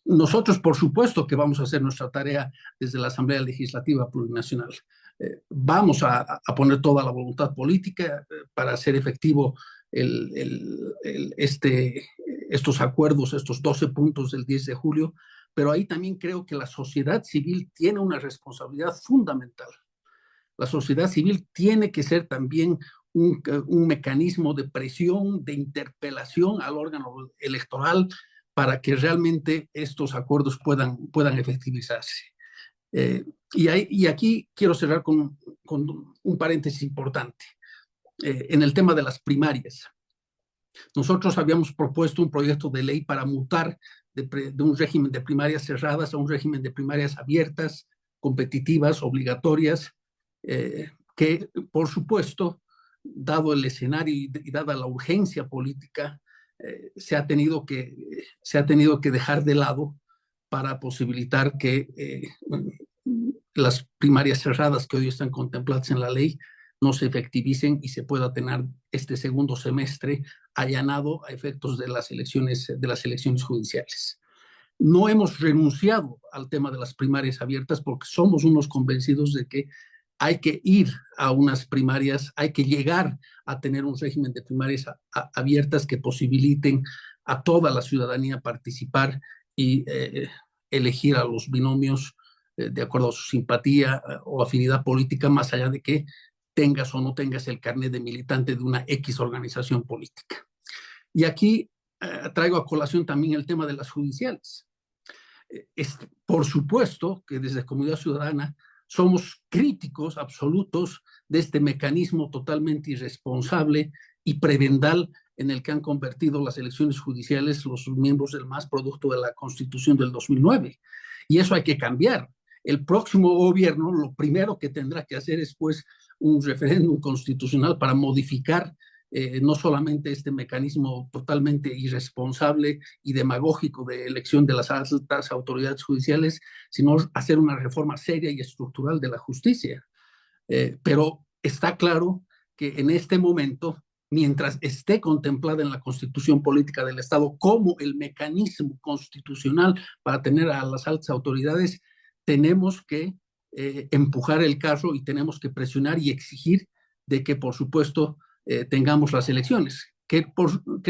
Speaker 8: Nosotros, por supuesto, que vamos a hacer nuestra tarea desde la Asamblea Legislativa Plurinacional. Vamos a poner toda la voluntad política para hacer efectivo estos acuerdos, estos 12 puntos del 10 de julio, pero ahí también creo que la sociedad civil tiene una responsabilidad fundamental. La sociedad civil tiene que ser también un mecanismo de presión, de interpelación al órgano electoral para que realmente estos acuerdos puedan efectivizarse. Y aquí quiero cerrar con un paréntesis importante. En el tema de las primarias, nosotros habíamos propuesto un proyecto de ley para mutar de un régimen de primarias cerradas a un régimen de primarias abiertas, competitivas, obligatorias, que por supuesto, dado el escenario y dada la urgencia política, se ha tenido que dejar de lado para posibilitar que las primarias cerradas que hoy están contempladas en la ley no se efectivicen y se pueda tener este segundo semestre allanado a efectos de las elecciones judiciales. No hemos renunciado al tema de las primarias abiertas porque somos unos convencidos de que hay que ir a unas primarias, hay que llegar a tener un régimen de primarias abiertas que posibiliten a toda la ciudadanía participar y elegir a los binomios de acuerdo a su simpatía o afinidad política, más allá de que tengas o no tengas el carnet de militante de una X organización política. Y aquí traigo a colación también el tema de las judiciales. Por supuesto que desde Comunidad Ciudadana somos críticos absolutos de este mecanismo totalmente irresponsable y prebendal en el que han convertido las elecciones judiciales los miembros del MAS producto de la Constitución del 2009. Y eso hay que cambiar. El próximo gobierno lo primero que tendrá que hacer es pues un referéndum constitucional para modificar no solamente este mecanismo totalmente irresponsable y demagógico de elección de las altas autoridades judiciales, sino hacer una reforma seria y estructural de la justicia. Pero está claro que en este momento mientras esté contemplada en la Constitución Política del Estado como el mecanismo constitucional para tener a las altas autoridades, tenemos que empujar el carro y tenemos que presionar y exigir de que, por supuesto, tengamos las elecciones, que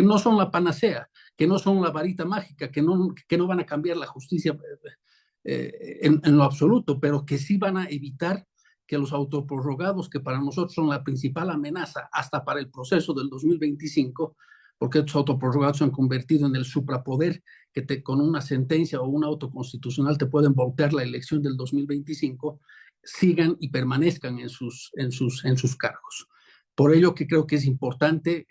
Speaker 8: no son la panacea, que no son la varita mágica, que no van a cambiar la justicia en lo absoluto, pero que sí van a evitar que los autoprorrogados, que para nosotros son la principal amenaza hasta para el proceso del 2025, porque estos autoprorrogados se han convertido en el suprapoder que con una sentencia o un auto constitucional te pueden voltear la elección del 2025, sigan y permanezcan en sus cargos. Por ello que creo que es importante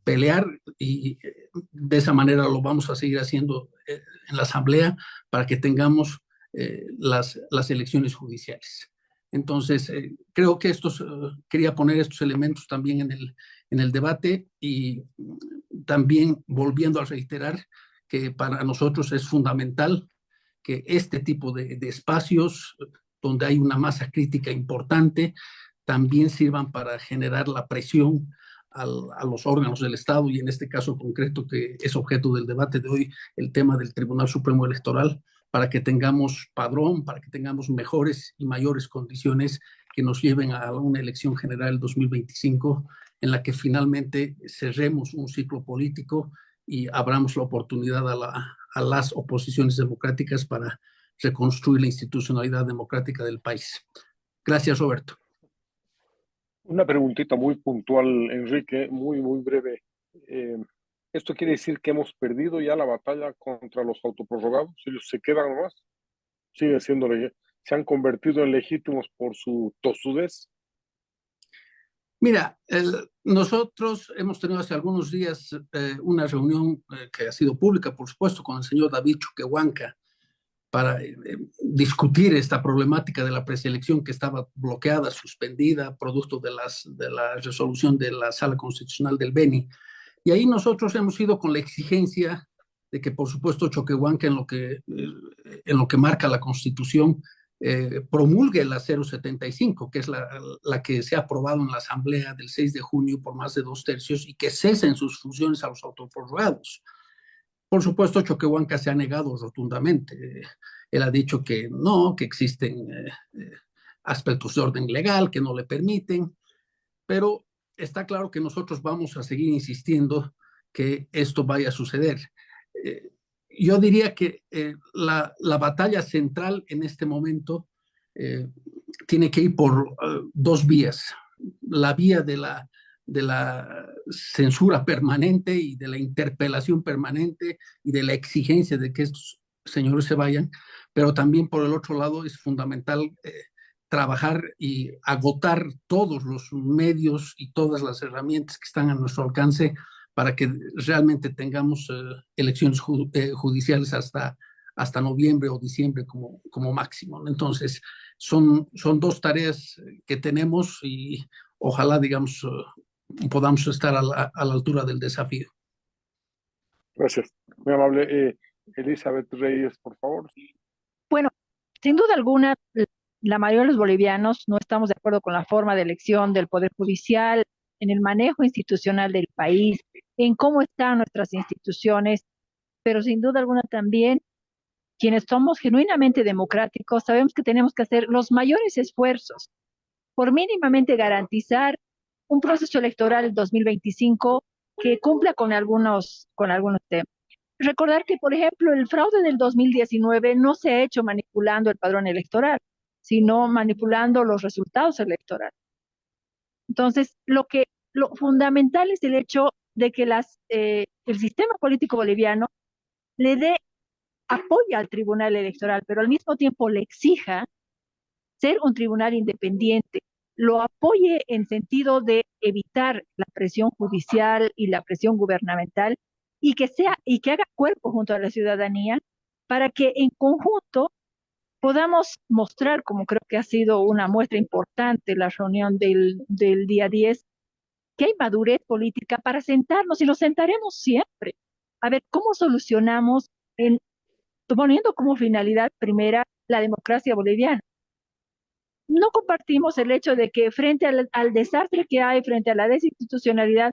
Speaker 8: pelear y de esa manera lo vamos a seguir haciendo en la Asamblea para que tengamos las elecciones judiciales. Entonces, creo que quería poner estos elementos también en el debate y también volviendo a reiterar que para nosotros es fundamental que este tipo de espacios donde hay una masa crítica importante también sirvan para generar la presión a los órganos del Estado y en este caso concreto que es objeto del debate de hoy, el tema del Tribunal Supremo Electoral, para que tengamos padrón, para que tengamos mejores y mayores condiciones que nos lleven a una elección general 2025 en la que finalmente cerremos un ciclo político y abramos la oportunidad a las oposiciones democráticas para reconstruir la institucionalidad democrática del país. Gracias, Roberto.
Speaker 1: Una preguntita muy puntual, Enrique, muy breve. ¿Esto quiere decir que hemos perdido ya la batalla contra los autoprorrogados? ¿Ellos se quedan nomás? ¿Siguen siendo se han convertido en legítimos por su tosudez?
Speaker 8: Mira, nosotros hemos tenido hace algunos días una reunión que ha sido pública, por supuesto, con el señor David Choquehuanca para discutir esta problemática de la preselección que estaba bloqueada, suspendida, producto de la resolución de la Sala Constitucional del Beni. Y ahí nosotros hemos ido con la exigencia de que, por supuesto, Choquehuanca, en lo que marca la Constitución, promulgue la 075, que es la que se ha aprobado en la Asamblea del 6 de junio por más de 2/3 y que cesen sus funciones a los autoprorrogados. Por supuesto, Choquehuanca se ha negado rotundamente. Él ha dicho que no, que existen aspectos de orden legal que no le permiten, pero está claro que nosotros vamos a seguir insistiendo que esto vaya a suceder. Yo diría que la batalla central en este momento tiene que ir por dos vías. La vía de la censura permanente y de la interpelación permanente y de la exigencia de que estos señores se vayan, pero también por el otro lado es fundamental trabajar y agotar todos los medios y todas las herramientas que están a nuestro alcance para que realmente tengamos elecciones judiciales hasta noviembre o diciembre como máximo. Entonces, son dos tareas que tenemos y ojalá, digamos, podamos estar a la altura del desafío.
Speaker 1: Gracias. Muy amable. Elizabeth Reyes, por favor.
Speaker 9: Bueno, sin duda alguna, la mayoría de los bolivianos no estamos de acuerdo con la forma de elección del Poder Judicial, en el manejo institucional del país, en cómo están nuestras instituciones, pero sin duda alguna también quienes somos genuinamente democráticos sabemos que tenemos que hacer los mayores esfuerzos por mínimamente garantizar un proceso electoral 2025 que cumpla con algunos temas. Recordar que, por ejemplo, el fraude del 2019 no se ha hecho manipulando el padrón electoral, sino manipulando los resultados electorales. Entonces, lo fundamental es el hecho de que el sistema político boliviano le dé apoyo al Tribunal Electoral, pero al mismo tiempo le exija ser un tribunal independiente, lo apoye en sentido de evitar la presión judicial y la presión gubernamental y que haga cuerpo junto a la ciudadanía para que en conjunto podamos mostrar, como creo que ha sido una muestra importante la reunión del día 10, que hay madurez política para sentarnos y nos sentaremos siempre a ver cómo solucionamos, poniendo como finalidad primera la democracia boliviana. No compartimos el hecho de que frente al desastre que hay, frente a la desinstitucionalidad,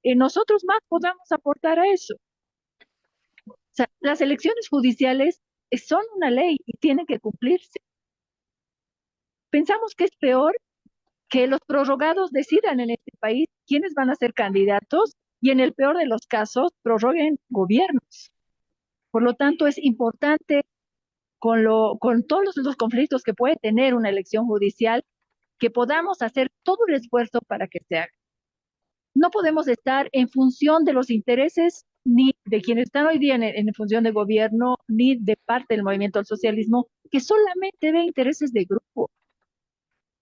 Speaker 9: nosotros más podamos aportar a eso. O sea, las elecciones judiciales son una ley y tienen que cumplirse. Pensamos que es peor que los prorrogados decidan en este país quiénes van a ser candidatos y en el peor de los casos prorroguen gobiernos. Por lo tanto, es importante con todos los conflictos que puede tener una elección judicial, que podamos hacer todo el esfuerzo para que se haga. No podemos estar en función de los intereses ni de quienes están hoy día en función de gobierno, ni de parte del movimiento al socialismo, que solamente ve intereses de grupo.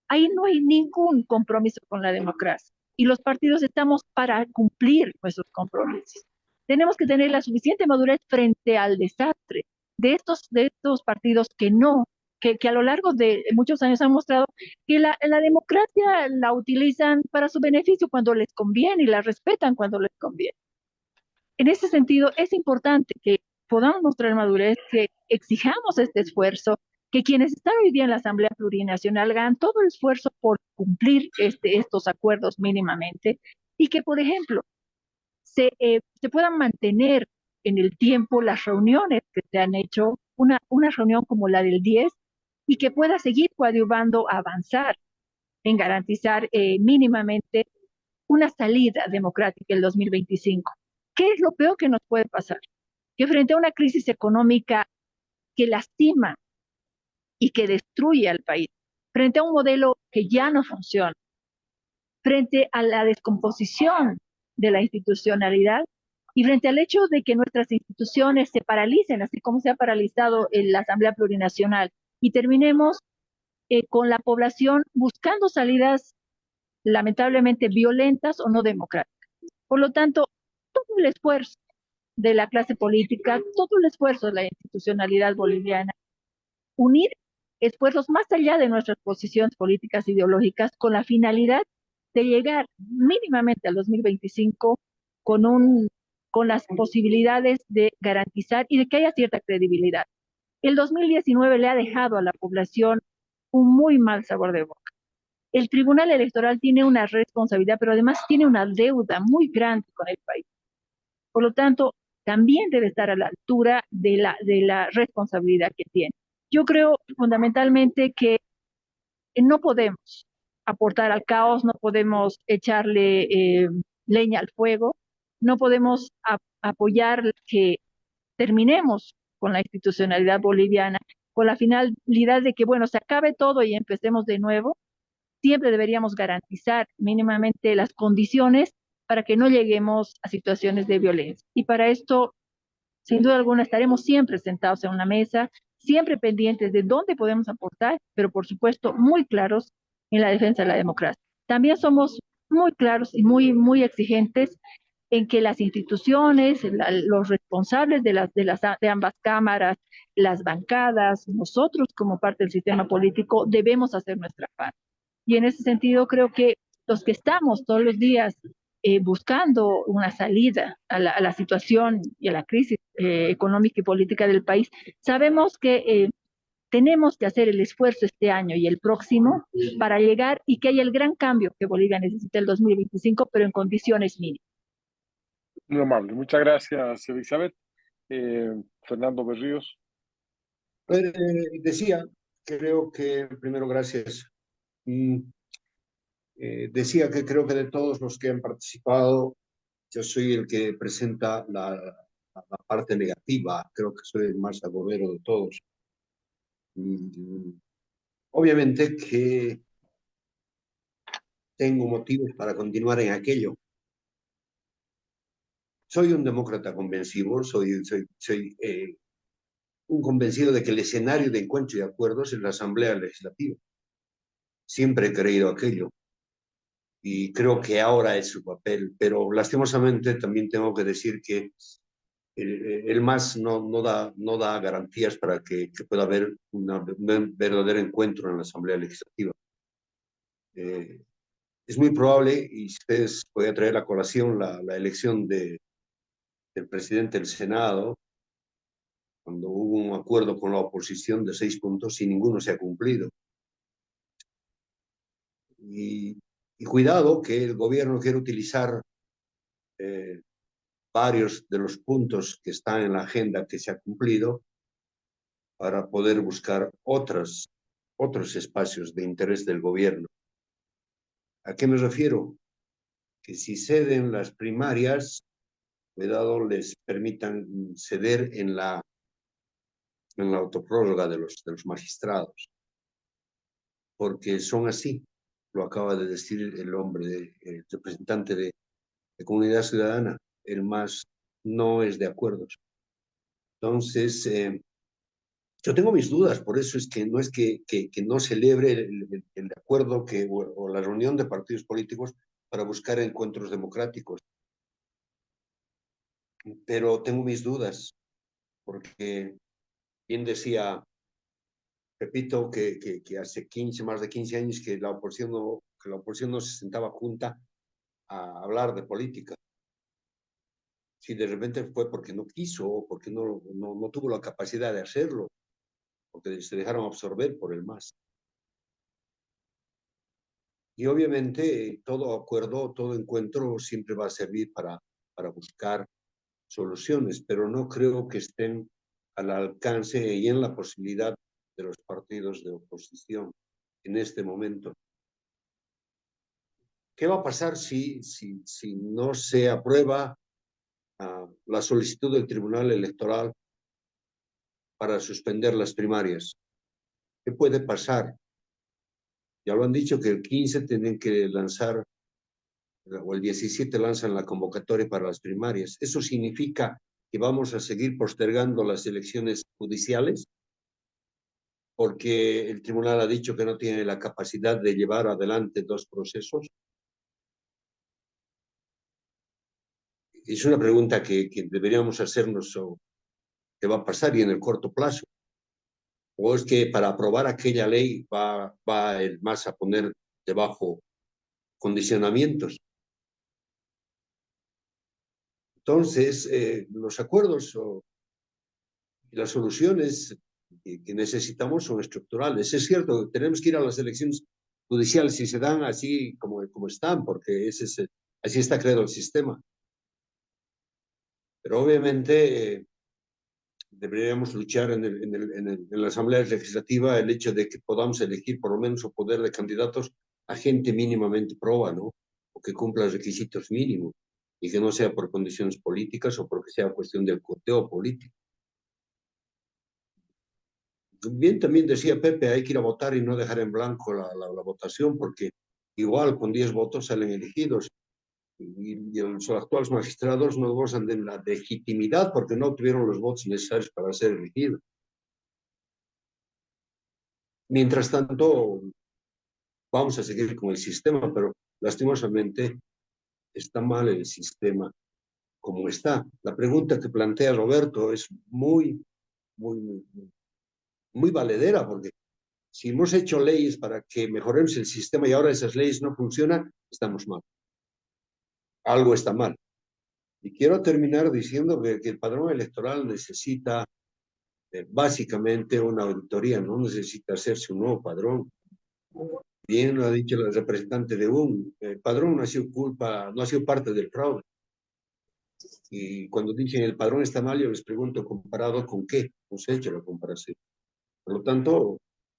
Speaker 9: Ahí no hay ningún compromiso con la democracia. Y los partidos estamos para cumplir nuestros compromisos. Tenemos que tener la suficiente madurez frente al desastre de estos partidos que a lo largo de muchos años han mostrado que la democracia la utilizan para su beneficio cuando les conviene y la respetan cuando les conviene. En ese sentido, es importante que podamos mostrar madurez, que exijamos este esfuerzo, que quienes están hoy día en la Asamblea Plurinacional hagan todo el esfuerzo por cumplir estos acuerdos mínimamente y que, por ejemplo, se puedan mantener en el tiempo las reuniones que se han hecho, una reunión como la del 10, y que pueda seguir coadyuvando a avanzar en garantizar mínimamente una salida democrática el 2025. ¿Qué es lo peor que nos puede pasar? Que frente a una crisis económica que lastima y que destruye al país, frente a un modelo que ya no funciona, frente a la descomposición de la institucionalidad y frente al hecho de que nuestras instituciones se paralicen, así como se ha paralizado la Asamblea Plurinacional, y terminemos con la población buscando salidas lamentablemente violentas o no democráticas. Por lo tanto, todo el esfuerzo de la clase política, todo el esfuerzo de la institucionalidad boliviana, unir esfuerzos más allá de nuestras posiciones políticas ideológicas con la finalidad de llegar mínimamente al 2025 con las posibilidades de garantizar y de que haya cierta credibilidad. El 2019 le ha dejado a la población un muy mal sabor de boca. El Tribunal Electoral tiene una responsabilidad, pero además tiene una deuda muy grande con el país. Por lo tanto, también debe estar a la altura de la responsabilidad que tiene. Yo creo fundamentalmente que no podemos aportar al caos, no podemos echarle leña al fuego, no podemos apoyar que terminemos con la institucionalidad boliviana, con la finalidad de que, bueno, se acabe todo y empecemos de nuevo. Siempre deberíamos garantizar mínimamente las condiciones para que no lleguemos a situaciones de violencia. Y para esto, sin duda alguna, estaremos siempre sentados en una mesa, siempre pendientes de dónde podemos aportar, pero por supuesto muy claros en la defensa de la democracia. También somos muy claros y muy exigentes en que las instituciones, los responsables de ambas cámaras, las bancadas, nosotros como parte del sistema político, debemos hacer nuestra parte. Y en ese sentido creo que los que estamos todos los días buscando una salida a la situación y a la crisis económica y política del país, sabemos que tenemos que hacer el esfuerzo este año y el próximo para llegar y que haya el gran cambio que Bolivia necesita el 2025, pero en condiciones mínimas.
Speaker 1: Muy amable. Muchas gracias, Elizabeth. Fernando Berríos.
Speaker 10: Decía, creo que, primero, gracias. Decía que creo que de todos los que han participado, yo soy el que presenta la parte negativa. Creo que soy el más agorero de todos. Obviamente que tengo motivos para continuar en aquello. Soy un demócrata convencido, soy un convencido de que el escenario de encuentro y acuerdos es la Asamblea Legislativa. Siempre he creído aquello y creo que ahora es su papel, pero lastimosamente también tengo que decir que el MAS no da garantías para que pueda haber un verdadero encuentro en la Asamblea Legislativa. Es muy probable, y ustedes pueden traer a colación la elección del presidente del Senado, cuando hubo un acuerdo con la oposición de 6 puntos y ninguno se ha cumplido. Y cuidado que el gobierno quiere utilizar varios de los puntos que están en la agenda que se ha cumplido para poder buscar otros espacios de interés del gobierno. ¿A qué me refiero? Que si ceden las primarias, cuidado, les permitan ceder en la autoprórroga de los magistrados, porque son así, lo acaba de decir el hombre, el representante de Comunidad Ciudadana, el MAS no es de acuerdos. Entonces, yo tengo mis dudas, por eso es que no es que no celebre el acuerdo o la reunión de partidos políticos para buscar encuentros democráticos. Pero tengo mis dudas, porque bien decía Pepito que hace más de 15 años que la oposición no se sentaba junta a hablar de política. Si de repente fue porque no quiso, o porque no tuvo la capacidad de hacerlo, porque se dejaron absorber por el MAS. Y obviamente todo acuerdo, todo encuentro siempre va a servir para buscar soluciones, pero no creo que estén al alcance y en la posibilidad de los partidos de oposición en este momento. ¿Qué va a pasar si no se aprueba la solicitud del Tribunal Electoral para suspender las primarias? ¿Qué puede pasar? Ya lo han dicho que el 15 tienen que lanzar, o el 17 lanzan la convocatoria para las primarias. ¿Eso significa que vamos a seguir postergando las elecciones judiciales? Porque el tribunal ha dicho que no tiene la capacidad de llevar adelante dos procesos. Es una pregunta que deberíamos hacernos, ¿qué va a pasar y en el corto plazo? ¿O es que para aprobar aquella ley va el MAS a poner debajo condicionamientos? Entonces, los acuerdos y las soluciones que necesitamos son estructurales. Es cierto, tenemos que ir a las elecciones judiciales si se dan así como están, porque así está creado el sistema. Pero obviamente deberíamos luchar en la Asamblea Legislativa el hecho de que podamos elegir por lo menos un poder de candidatos a gente mínimamente proba, ¿no? O que cumpla los requisitos mínimos y que no sea por condiciones políticas o porque sea cuestión del corteo político. Bien, también decía Pepe, hay que ir a votar y no dejar en blanco la votación, porque igual con 10 votos salen elegidos. Y los actuales magistrados no gozan de la legitimidad porque no obtuvieron los votos necesarios para ser elegidos. Mientras tanto, vamos a seguir con el sistema, pero lastimosamente está mal el sistema como está. La pregunta que plantea Roberto es muy valedera, porque si hemos hecho leyes para que mejoremos el sistema y ahora esas leyes no funcionan, estamos mal. Algo está mal. Y quiero terminar diciendo que el padrón electoral necesita básicamente una auditoría, no necesita hacerse un nuevo padrón. Bien lo ha dicho el representante de el padrón no ha sido parte del fraude. Y cuando dicen el padrón está mal, yo les pregunto, ¿comparado con qué? No se ha hecho la comparación. Por lo tanto,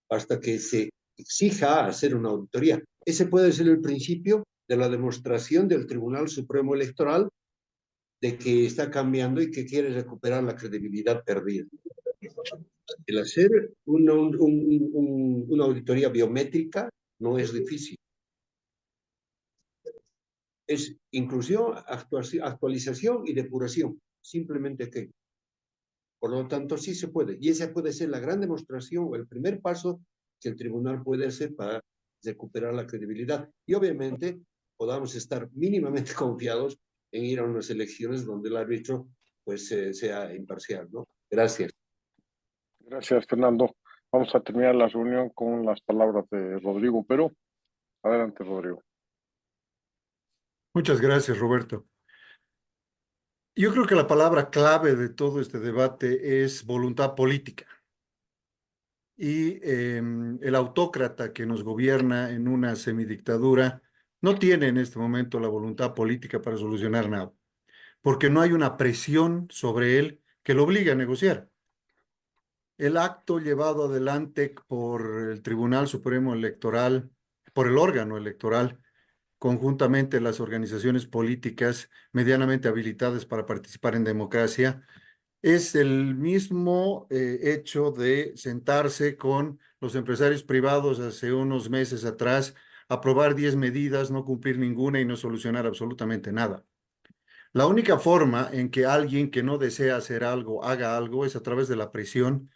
Speaker 10: basta que se exija hacer una auditoría. Ese puede ser el principio de la demostración del Tribunal Supremo Electoral de que está cambiando y que quiere recuperar la credibilidad perdida. El hacer una auditoría biométrica no es difícil. Es inclusión, actualización y depuración. Simplemente que. Por lo tanto, sí se puede. Y esa puede ser la gran demostración o el primer paso que el tribunal puede hacer para recuperar la credibilidad. Y obviamente podamos estar mínimamente confiados en ir a unas elecciones donde el árbitro pues sea imparcial, ¿no? Gracias.
Speaker 1: Gracias, Fernando. Vamos a terminar la reunión con las palabras de Rodrigo, pero adelante, Rodrigo.
Speaker 11: Muchas gracias, Roberto. Yo creo que la palabra clave de todo este debate es voluntad política. Y el autócrata que nos gobierna en una semidictadura no tiene en este momento la voluntad política para solucionar nada. porque no hay una presión sobre él que lo obligue a negociar. El acto llevado adelante por el Tribunal Supremo Electoral, por el órgano electoral, conjuntamente las organizaciones políticas medianamente habilitadas para participar en democracia, es el mismo hecho de sentarse con los empresarios privados hace unos meses atrás, aprobar 10 medidas, no cumplir ninguna y no solucionar absolutamente nada. La única forma en que alguien que no desea hacer algo haga algo es a través de la presión,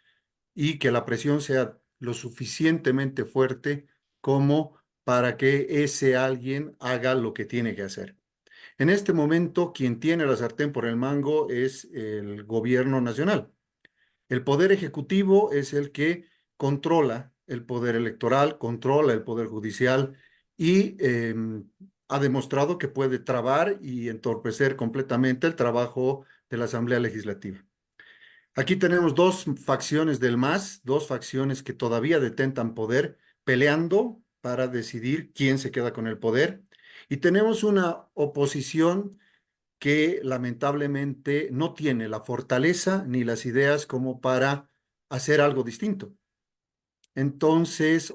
Speaker 11: y que la presión sea lo suficientemente fuerte como para que ese alguien haga lo que tiene que hacer. En este momento, quien tiene la sartén por el mango es el gobierno nacional. El poder ejecutivo es el que controla el poder electoral, controla el poder judicial y ha demostrado que puede trabar y entorpecer completamente el trabajo de la Asamblea Legislativa. Aquí tenemos dos facciones del MAS, dos facciones que todavía detentan poder, peleando para decidir quién se queda con el poder. Y tenemos una oposición que lamentablemente no tiene la fortaleza ni las ideas como para hacer algo distinto. Entonces,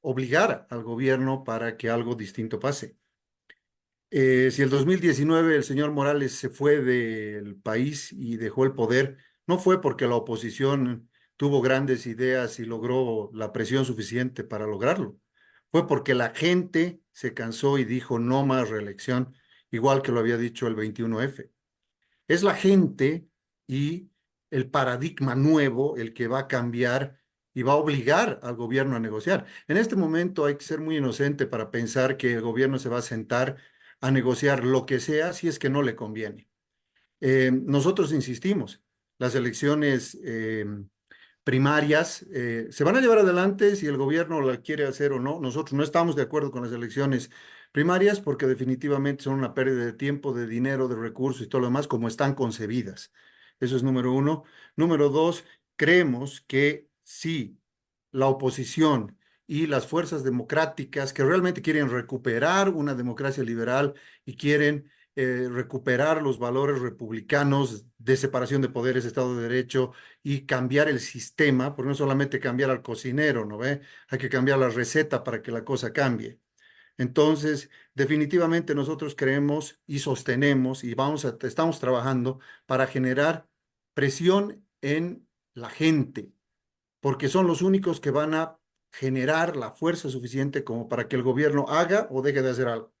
Speaker 11: obligar al gobierno para que algo distinto pase. Si el 2019 el señor Morales se fue del país y dejó el poder, no fue porque la oposición tuvo grandes ideas y logró la presión suficiente para lograrlo. Fue porque la gente se cansó y dijo no más reelección, igual que lo había dicho el 21F. Es la gente y el paradigma nuevo el que va a cambiar y va a obligar al gobierno a negociar. En este momento hay que ser muy inocente para pensar que el gobierno se va a sentar a negociar lo que sea si es que no le conviene. Nosotros insistimos, las elecciones primarias se van a llevar adelante si el gobierno la quiere hacer o no. Nosotros no estamos de acuerdo con las elecciones primarias porque definitivamente son una pérdida de tiempo, de dinero, de recursos y todo lo demás como están concebidas. Eso es número uno. Número dos, creemos que si la oposición y las fuerzas democráticas que realmente quieren recuperar una democracia liberal y quieren recuperar los valores republicanos de separación de poderes, Estado de Derecho y cambiar el sistema, porque no solamente cambiar al cocinero, ¿no ve? Hay que cambiar la receta para que la cosa cambie. Entonces, definitivamente nosotros creemos y sostenemos y estamos trabajando para generar presión en la gente, porque son los únicos que van a generar la fuerza suficiente como para que el gobierno haga o deje de hacer algo.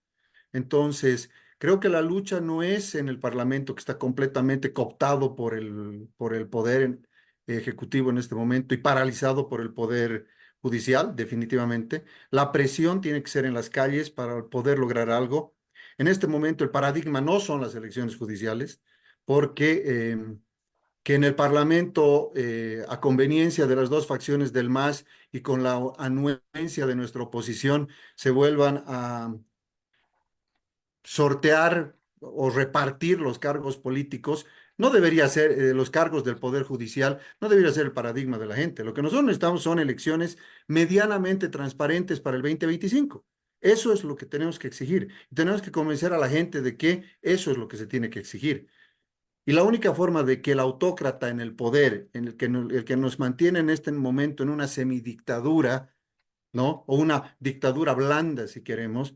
Speaker 11: Entonces, creo que la lucha no es en el Parlamento, que está completamente cooptado por el poder ejecutivo en este momento y paralizado por el poder judicial, definitivamente. La presión tiene que ser en las calles para poder lograr algo. En este momento el paradigma no son las elecciones judiciales, porque que en el Parlamento, a conveniencia de las dos facciones del MAS y con la anuencia de nuestra oposición, se vuelvan a sortear o repartir los cargos políticos, no debería ser los cargos del Poder Judicial, no debería ser el paradigma de la gente. Lo que nosotros necesitamos son elecciones medianamente transparentes para el 2025. Eso es lo que tenemos que exigir. Tenemos que convencer a la gente de que eso es lo que se tiene que exigir. Y la única forma de que el autócrata en el poder, en el que nos mantiene en este momento en una semidictadura, ¿no? O una dictadura blanda, si queremos,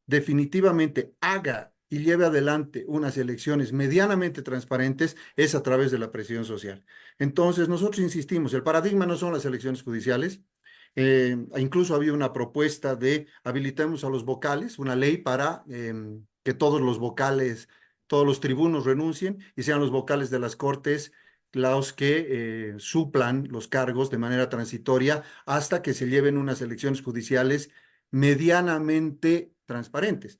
Speaker 11: definitivamente haga y lleve adelante unas elecciones medianamente transparentes es a través de la presión social. Entonces, nosotros insistimos, el paradigma no son las elecciones judiciales. Incluso había una propuesta de habilitemos a los vocales, una ley para que todos los vocales, todos los tribunos renuncien y sean los vocales de las cortes los que suplan los cargos de manera transitoria hasta que se lleven unas elecciones judiciales medianamente transparentes.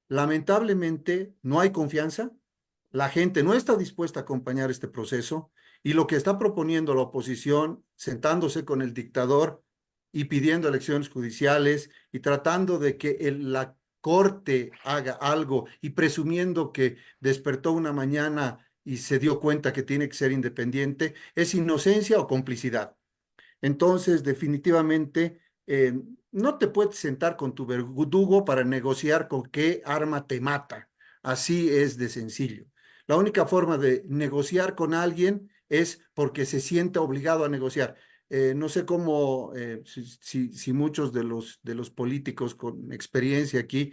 Speaker 11: Lamentablemente no hay confianza, la gente no está dispuesta a acompañar este proceso y lo que está proponiendo la oposición, sentándose con el dictador y pidiendo elecciones judiciales y tratando de que la corte haga algo y presumiendo que despertó una mañana y se dio cuenta que tiene que ser independiente, es inocencia o complicidad. Entonces, definitivamente, no te puedes sentar con tu verdugo para negociar con qué arma te mata. Así es de sencillo. La única forma de negociar con alguien es porque se siente obligado a negociar. No sé cómo, si muchos de los políticos con experiencia aquí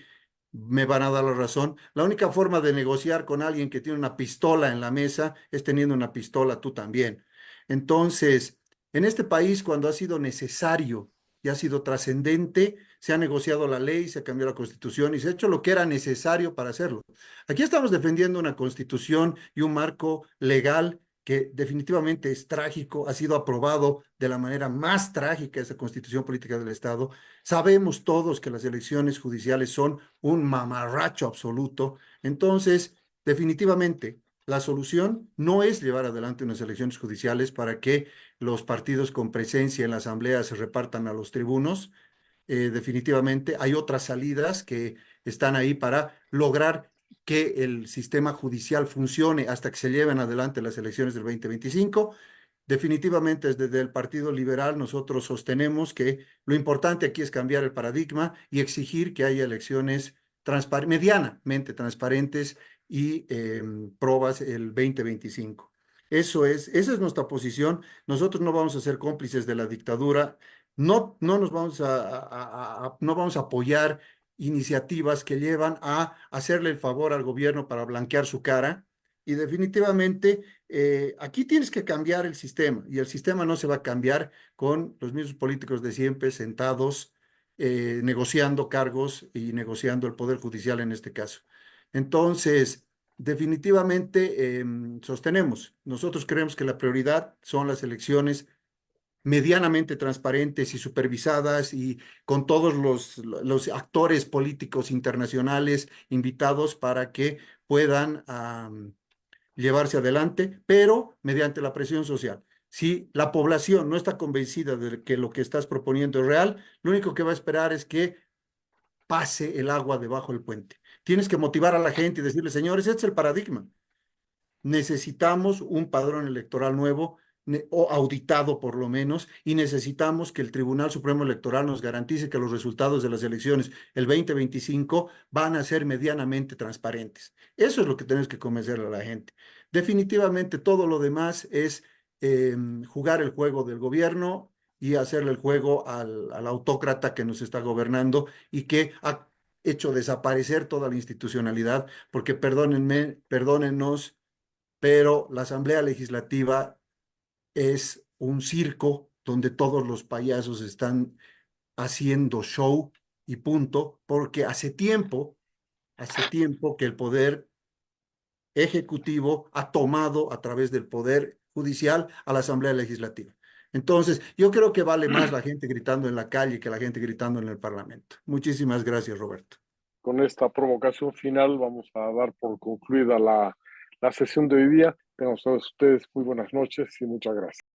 Speaker 11: me van a dar la razón. La única forma de negociar con alguien que tiene una pistola en la mesa es teniendo una pistola tú también. Entonces, en este país, cuando ha sido necesario y ha sido trascendente, se ha negociado la ley, se ha cambiado la constitución y se ha hecho lo que era necesario para hacerlo. Aquí estamos defendiendo una constitución y un marco legal que definitivamente es trágico, ha sido aprobado de la manera más trágica esa constitución política del Estado. Sabemos todos que las elecciones judiciales son un mamarracho absoluto. Entonces, definitivamente, la solución no es llevar adelante unas elecciones judiciales para que los partidos con presencia en la asamblea se repartan a los tribunos. Definitivamente hay otras salidas que están ahí para lograr que el sistema judicial funcione hasta que se lleven adelante las elecciones del 2025. Definitivamente desde el Partido Liberal nosotros sostenemos que lo importante aquí es cambiar el paradigma y exigir que haya elecciones medianamente transparentes y probas el 2025. Esa es nuestra posición. Nosotros no vamos a ser cómplices de la dictadura, no nos vamos no vamos a apoyar iniciativas que llevan a hacerle el favor al gobierno para blanquear su cara. Y definitivamente aquí tienes que cambiar el sistema y el sistema no se va a cambiar con los mismos políticos de siempre sentados negociando cargos y negociando el Poder Judicial en este caso. Entonces, definitivamente nosotros creemos que la prioridad son las elecciones medianamente transparentes y supervisadas y con todos los actores políticos internacionales invitados para que puedan llevarse adelante, pero mediante la presión social. Si la población no está convencida de que lo que estás proponiendo es real, lo único que va a esperar es que pase el agua debajo del puente. Tienes que motivar a la gente y decirle, señores, este es el paradigma. Necesitamos un padrón electoral nuevo o auditado por lo menos, y necesitamos que el Tribunal Supremo Electoral nos garantice que los resultados de las elecciones el 2025 van a ser medianamente transparentes. Eso es lo que tenemos que convencer a la gente. Definitivamente todo lo demás es jugar el juego del gobierno y hacerle el juego al autócrata que nos está gobernando y que ha hecho desaparecer toda la institucionalidad, porque perdónennos, pero la Asamblea Legislativa es un circo donde todos los payasos están haciendo show y punto, porque hace tiempo que el poder ejecutivo ha tomado a través del poder judicial a la Asamblea Legislativa. Entonces, yo creo que vale más la gente gritando en la calle que la gente gritando en el Parlamento. Muchísimas gracias, Roberto.
Speaker 1: Con esta provocación final vamos a dar por concluida la sesión de hoy día. Tengan todos ustedes muy buenas noches y muchas gracias.